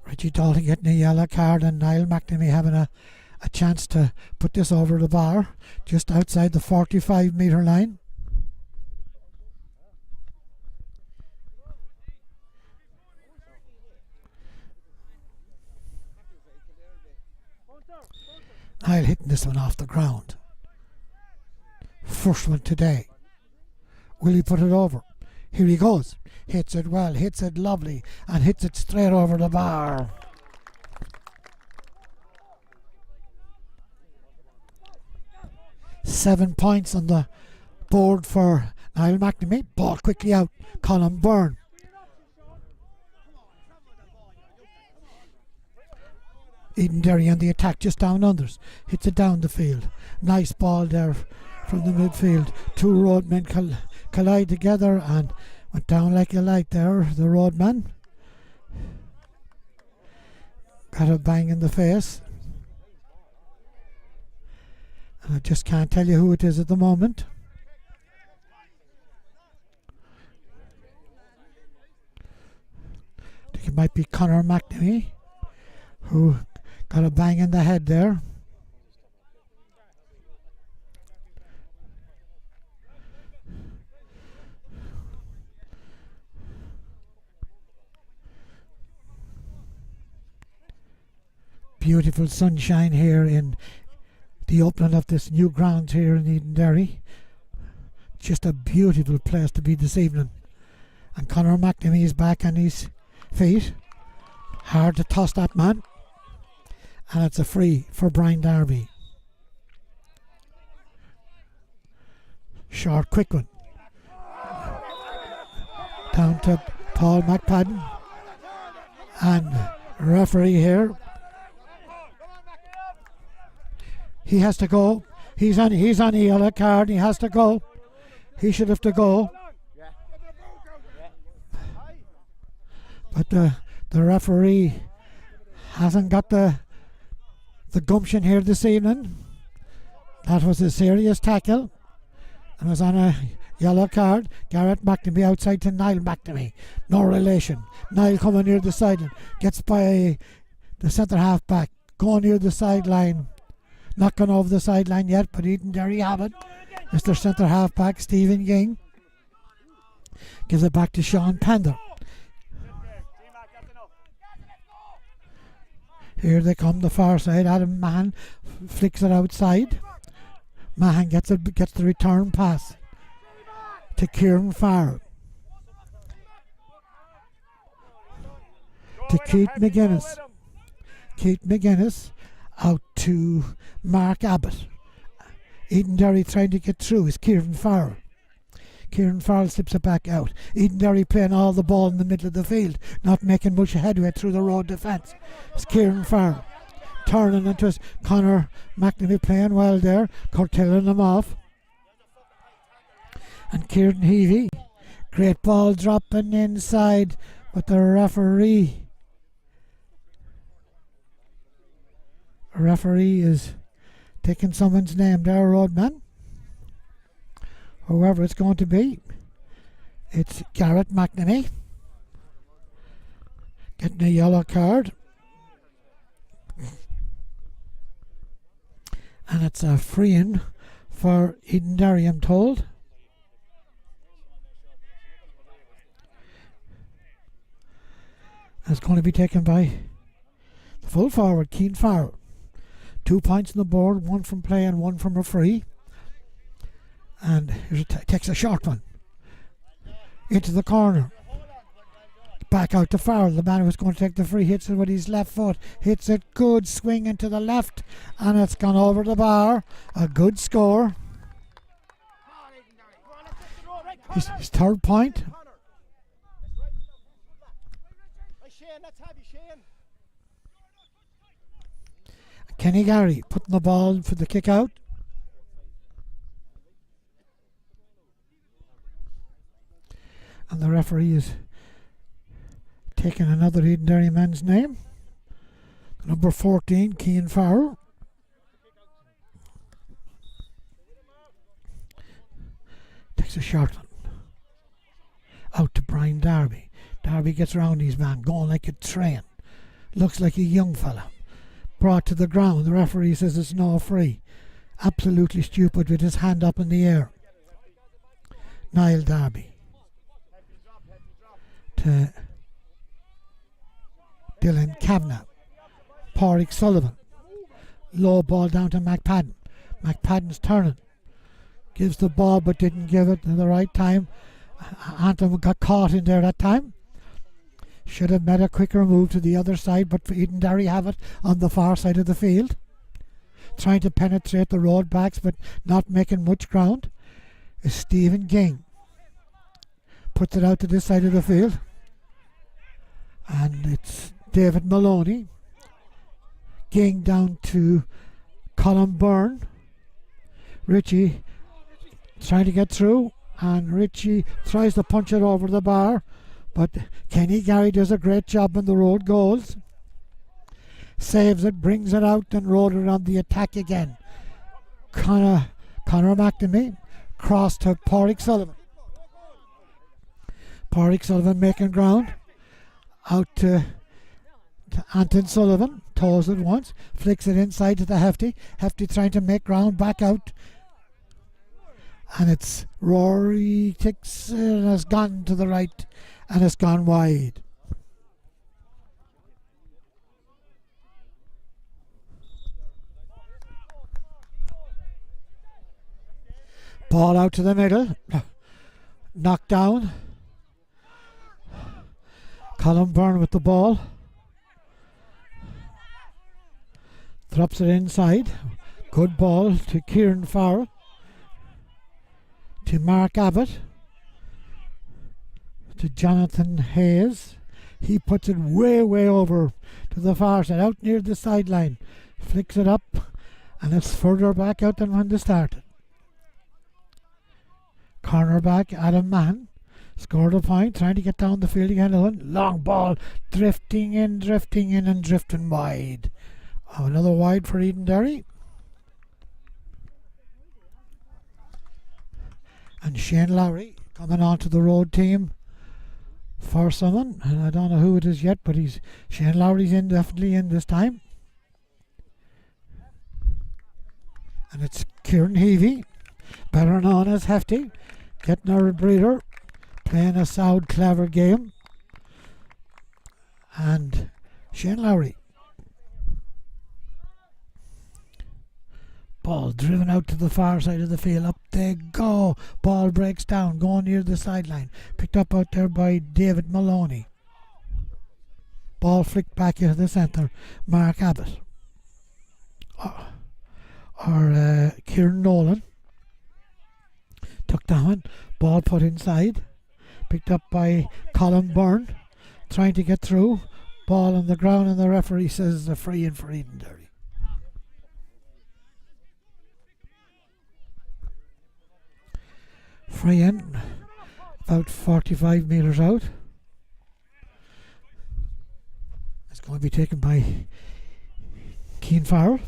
A: Richie Dalton getting a yellow card, and Niall McNamee having a chance to put this over the bar just outside the 45 metre line. Niall hitting this one off the ground. First one today. Will he put it over? Here he goes. Hits it well, hits it lovely, and hits it straight over the bar. Seven points on the board for Niall McNamee. Ball quickly out. Colin Byrne. Edenderry on the attack, just down unders. Hits it down the field. Nice ball there from the midfield. Two roadmen collide together and went down like a light there, the roadman. Got a bang in the face. And I just can't tell you who it is at the moment. I think it might be Conor McNamee, who got a bang in the head there. Beautiful sunshine here in the opening of this new ground here in Edenderry. Just a beautiful place to be this evening. And Conor McNamee is back on his feet. Hard to toss that man. And it's a free for Brian Darby. Short, quick one. Down to Paul McPadden. And referee here. He has to go. He's on a yellow card. He has to go. He should have to go. But the referee hasn't got the the gumption here this evening. That was a serious tackle and was on a yellow card. Garrett McNamee outside to Niall McNamee. No relation. Niall coming near the sideline. Gets by the centre half back. Going near the sideline. Not gone over the sideline yet, but Edenderry have it. It's their centre half back, Stephen Ging. Gives it back to Sean Pender. Here they come, the far side. Adam Mahan flicks it outside. Mahan gets the return pass to Kieran Farrell. To Keith McGuinness. Keith McGuinness out to Mark Abbott. Edenderry trying to get through is Kieran Farrell. Kieran Farrell slips it back out. Edenderry playing all the ball in the middle of the field, not making much headway through the Rhode defence. It's Kieran Farrell turning into his Conor McNamee playing well there, curtailing him off. And Kieran Heavey, great ball dropping inside, but the referee is taking someone's name there, Roadman. Whoever it's going to be. It's Garrett McNamee getting a yellow card. And it's a free-in for Edenderry, I'm told. It's going to be taken by the full forward, Keane Farrell. 2 points on the board, one from play and one from a free. And he takes a short one into the corner. Back out to Farrell. The man who was going to take the free hits it with his left foot. Hits it good, swing into the left, and it's gone over the bar. A good score. His third point. Kenny Gary putting the ball for the kick out. And the referee is taking another Edenderry man's name. Number 14, Keane Farrell. Takes a short one. Out to Brian Darby. Darby gets around his man, going like a train. Looks like a young fella. Brought to the ground. The referee says it's no free. Absolutely stupid with his hand up in the air. Niall Darby. To Dylan Kavanagh. Pádraig Sullivan. Low ball down to McPadden. McPadden's turning. Gives the ball but didn't give it at the right time. Anthem got caught in there that time. Should have made a quicker move to the other side, but Edenderry have it on the far side of the field. Trying to penetrate the road backs but not making much ground is Stephen Ging. Puts it out to this side of the field. And it's David Maloney. Ging down to Colin Byrne. Richie trying to get through, and Richie tries to punch it over the bar, but Kenny Gary does a great job in the Road goals. Saves it, brings it out, and Rhode are on the attack again. Conor McNamee cross to Pádraig Sullivan. Pádraig Sullivan making ground. Out to Anton Sullivan. Toes it once. Flicks it inside to the Hefty. Hefty trying to make ground. Back out. And it's Rory ticks and has gone to the right and it's gone wide. Ball out to the middle. Knocked down. Colin Byrne with the ball. Drops it inside. Good ball to Kieran Farrell. To Mark Abbott. To Jonathan Hayes. He puts it way over to the far side, out near the sideline. Flicks it up and it's further back out than when they started. Cornerback Adam Mann scored a point, trying to get down the field again. Long ball, drifting in and drifting wide. Oh, another wide for Edenderry. And Shane Lowry coming on to the Rhode team for someone. And I don't know who it is yet, but Shane Lowry's definitely in this time. And it's Kieran Heavey, better known as Hefty, getting a breather, playing a sound, clever game. And Shane Lowry. Ball driven out to the far side of the field. Up they go. Ball breaks down, going near the sideline. Picked up out there by David Maloney. Ball flicked back into the centre. Mark Abbott. Kieran Nolan. Took that one. Ball put inside. Picked up by Colin Byrne. Trying to get through. Ball on the ground, and the referee says a free in for Edenderry. Free in, about 45 metres out. It's going to be taken by Keane Farrell.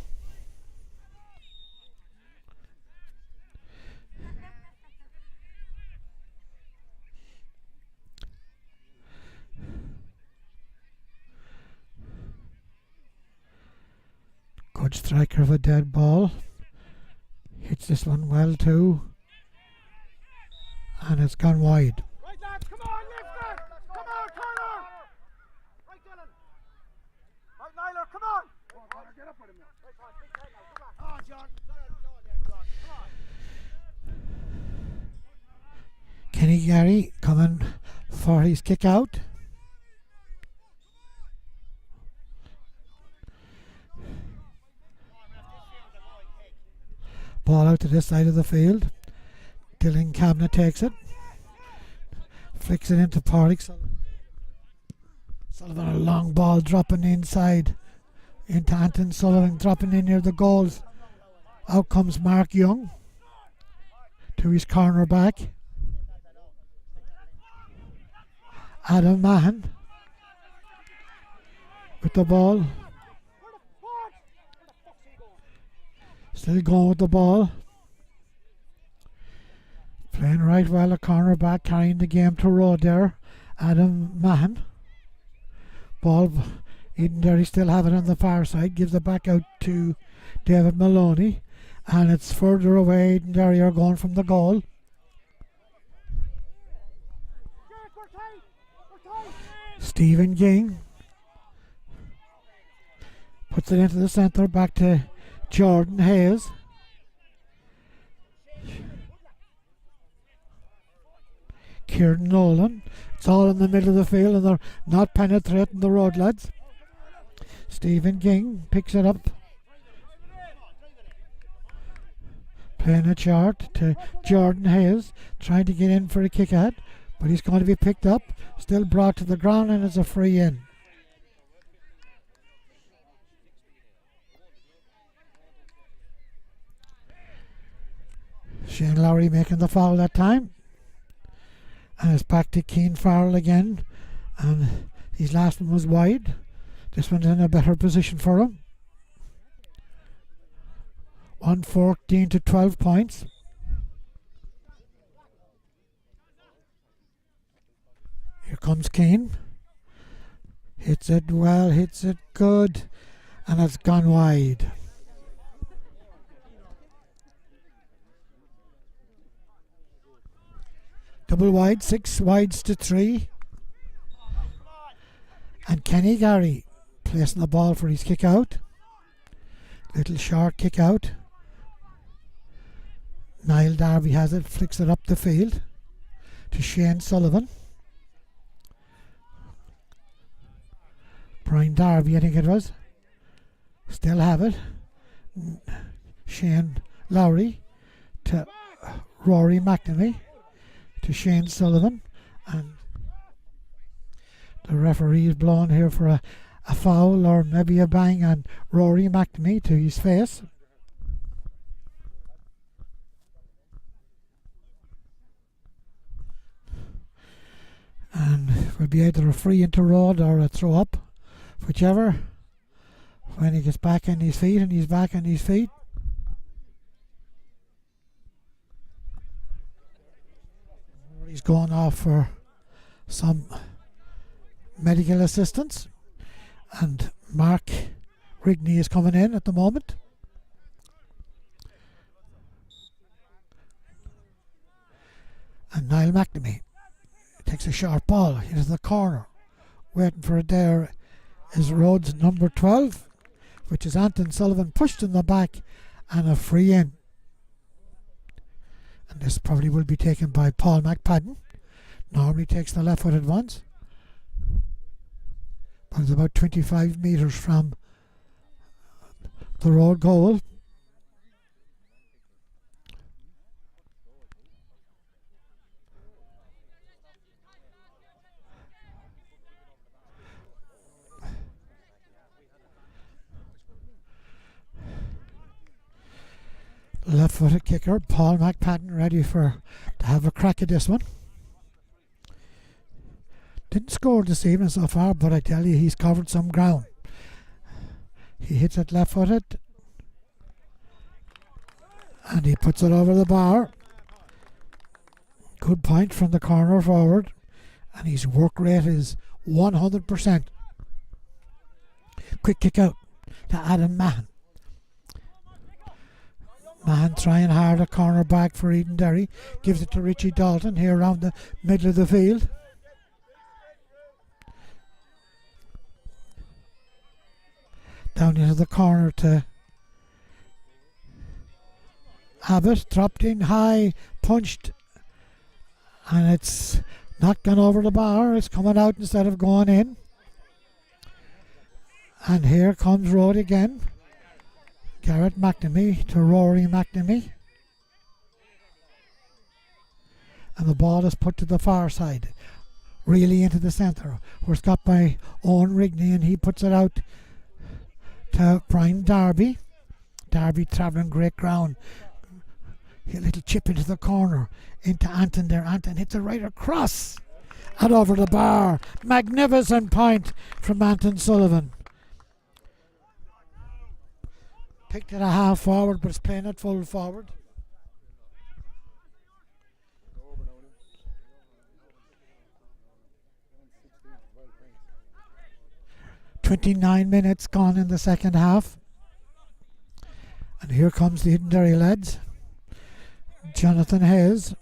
A: Good striker of a dead ball. Hits this one well too. And it's gone wide.
C: Right, lads, come on, lift that! Come on, Connor! Right, Dylan! Right, Nyler, come on! Connor, get up with him now. Right, Connor, big head now, come on. Oh, John, come on.
A: Kenny Gary coming for his kick out. Ball out to this side of the field. Dylan Cabna takes it. Flicks it into Pádraig Sullivan. A long ball dropping inside into Anton Sullivan, dropping in near the goals. Out comes Mark Young to his corner back. Adam Mahan with the ball. Still going with the ball. Playing right well, a corner back, carrying the game to Rhode there. Adam Mahan. Ball, Edenderry still have it on the far side. Gives it back out to David Maloney. And it's further away. Edenderry are going from the goal. Stephen King puts it into the centre, back to Jordan Hayes. Kieran Nolan. It's all in the middle of the field, and they're not penetrating the Rhode lads. Stephen King picks it up. Playing a chart to Jordan Hayes, trying to get in for a kick out, but he's going to be picked up, still brought to the ground, and it's a free in. Shane Lowry making the foul that time. And it's back to Keane Farrell again. And his last one was wide. This one's in a better position for him. 114 to 12 points. Here comes Keane. Hits it well, hits it good. And it's gone wide. Double wide, 6 wides to 3. And Kenny Gary placing the ball for his kick out. Little short kick out. Niall Darby has it, flicks it up the field to Shane Sullivan. Brian Darby, I think it was. Still have it. Shane Lowry to Rory McNamee. To Shane Sullivan, and the referee is blowing here for a foul or maybe a bang on Rory McNamee to his face. And will be either a free into Rhode or a throw up, whichever. when he gets back on his feet, and he's back on his feet. He's going off for some medical assistance, and Mark Rigney is coming in at the moment. And Niall McNamee takes a sharp ball into the corner. Waiting for it there is Rhode's number 12, which is Anton Sullivan, pushed in the back, and a free in. And this probably will be taken by Paul McPadden. Normally takes the left-footed ones. But it's about 25 metres from the Rhode goal. Left-footed kicker, Paul McPadden, ready to have a crack at this one. Didn't score this evening so far, but I tell you, he's covered some ground. He hits it left-footed, and he puts it over the bar. Good point from the corner forward, and his work rate is 100%. Quick kick out to Adam Mahan. Mahan trying hard at corner back for Edenderry. Gives it to Richie Dalton here around the middle of the field. Down into the corner to Abbott. Dropped in high, punched, and it's not gone over the bar. It's coming out instead of going in. And here comes Rhode again. Garrett McNamee to Rory McNamee. And the ball is put to the far side, really into the centre, where it's got by Owen Rigney, and he puts it out to Brian Darby. Darby travelling great ground. A little chip into the corner, into Anton there. Anton hits it right across and over the bar. Magnificent point from Anton Sullivan. Picked it a half forward, but it's playing it full forward. "29 minutes gone in the second half. And here comes the Edenderry lads. Jonathan Hayes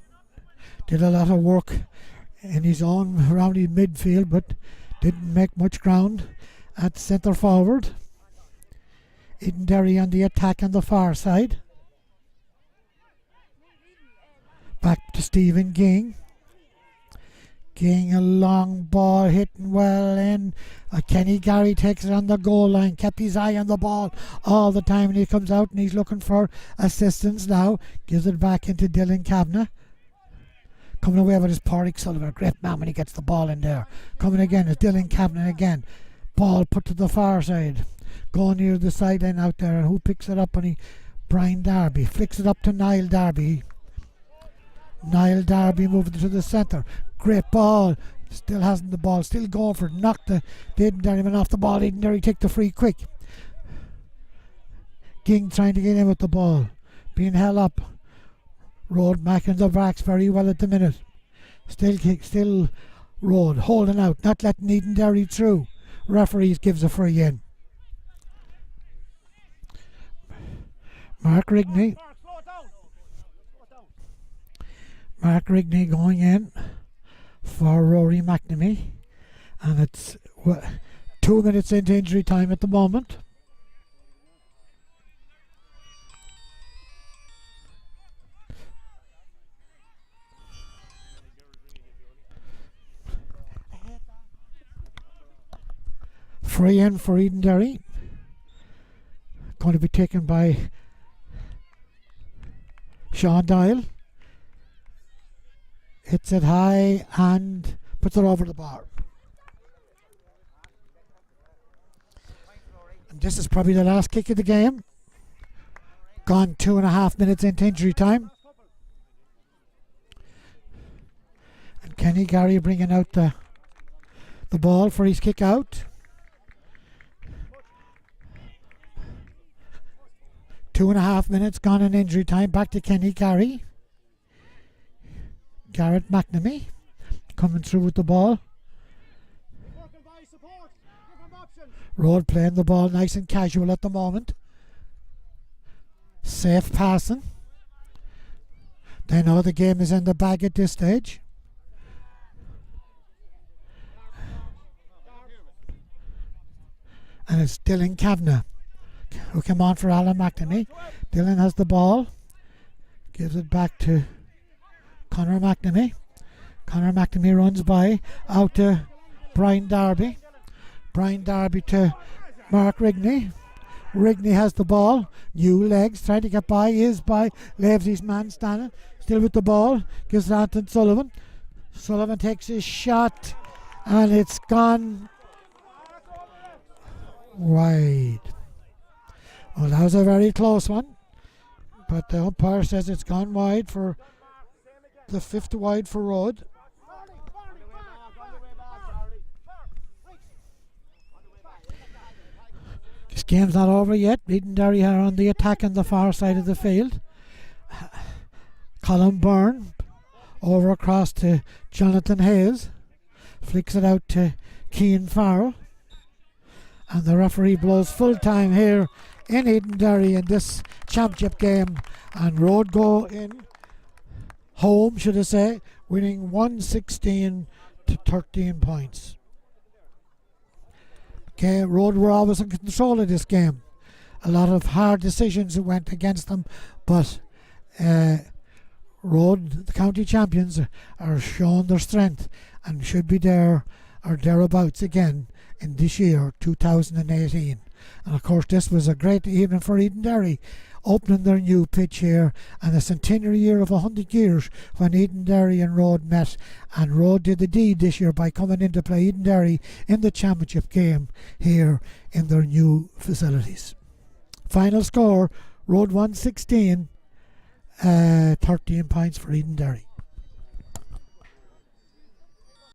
A: did a lot of work in his own around his midfield, but didn't make much ground at centre forward. Edenderry on the attack on the far side. Back to Stephen Ging. Ging, a long ball hitting well in. Kenny Gary takes it on the goal line. Kept his eye on the ball all the time, and he comes out and he's looking for assistance now. Gives it back into Dylan Kavanagh. Coming away with his Pádraig Sullivan. Great man when he gets the ball in there. Coming again is Dylan Kavanagh again. Ball put to the far side. Going near the sideline out there, and who picks it up? And Brian Darby flicks it up to Niall Darby. Niall Darby moving to the centre. Great ball. Still hasn't the ball. Still going for it. Knocked the Edenderry man off the ball. Edenderry take the free quick. Ging trying to get in with the ball. Being held up. Rhode back in the backs very well at the minute. Still Rhode holding out. Not letting Edenderry through. Referees gives a free in. Mark Rigney going in for Rory McNamee, and it's 2 minutes into injury time at the moment. Free in for Edenderry, going to be taken by Sean Doyle. Hits it high and puts it over the bar. And this is probably the last kick of the game. Gone 2.5 minutes into injury time. And Kenny Gary bringing out the ball for his kick out. 2.5 minutes gone in injury time. Back to Kenny Carey. Garrett McNamee coming through with the ball. Rhode playing the ball nice and casual at the moment. Safe passing. They know the game is in the bag at this stage. And it's Dylan Kavanagh who came on for Alan McNamee. Dylan has the ball. Gives it back to Conor McNamee. Conor McNamee runs by. Out to Brian Darby. Brian Darby to Mark Rigney. Rigney has the ball. New legs. Trying to get by. Is by. Leaves his man standing. Still with the ball. Gives it on to Sullivan. Sullivan takes his shot. And it's gone wide. Well, that was a very close one. But the umpire says it's gone wide for the 5th wide for Rhode. This game's not over yet. Edenderry are on the attack on the far side of the field. Colin Byrne over across to Jonathan Hayes. Flicks it out to Cian Farrell. And the referee blows full time here in Edenderry in this championship game. And Rhode go in home, should I say, winning 116 to 13 points. Okay, Rhode were always in control of this game. A lot of hard decisions went against them, but Rhode, the county champions, are showing their strength and should be there or thereabouts again in this year, 2018. And of course, this was a great evening for Edenderry, opening their new pitch here, and a centenary year of 100 years when Edenderry and Rhode met, and Rhode did the deed this year by coming in to play Edenderry in the championship game here in their new facilities. Final score, Rhode 116, 13 points for Edenderry.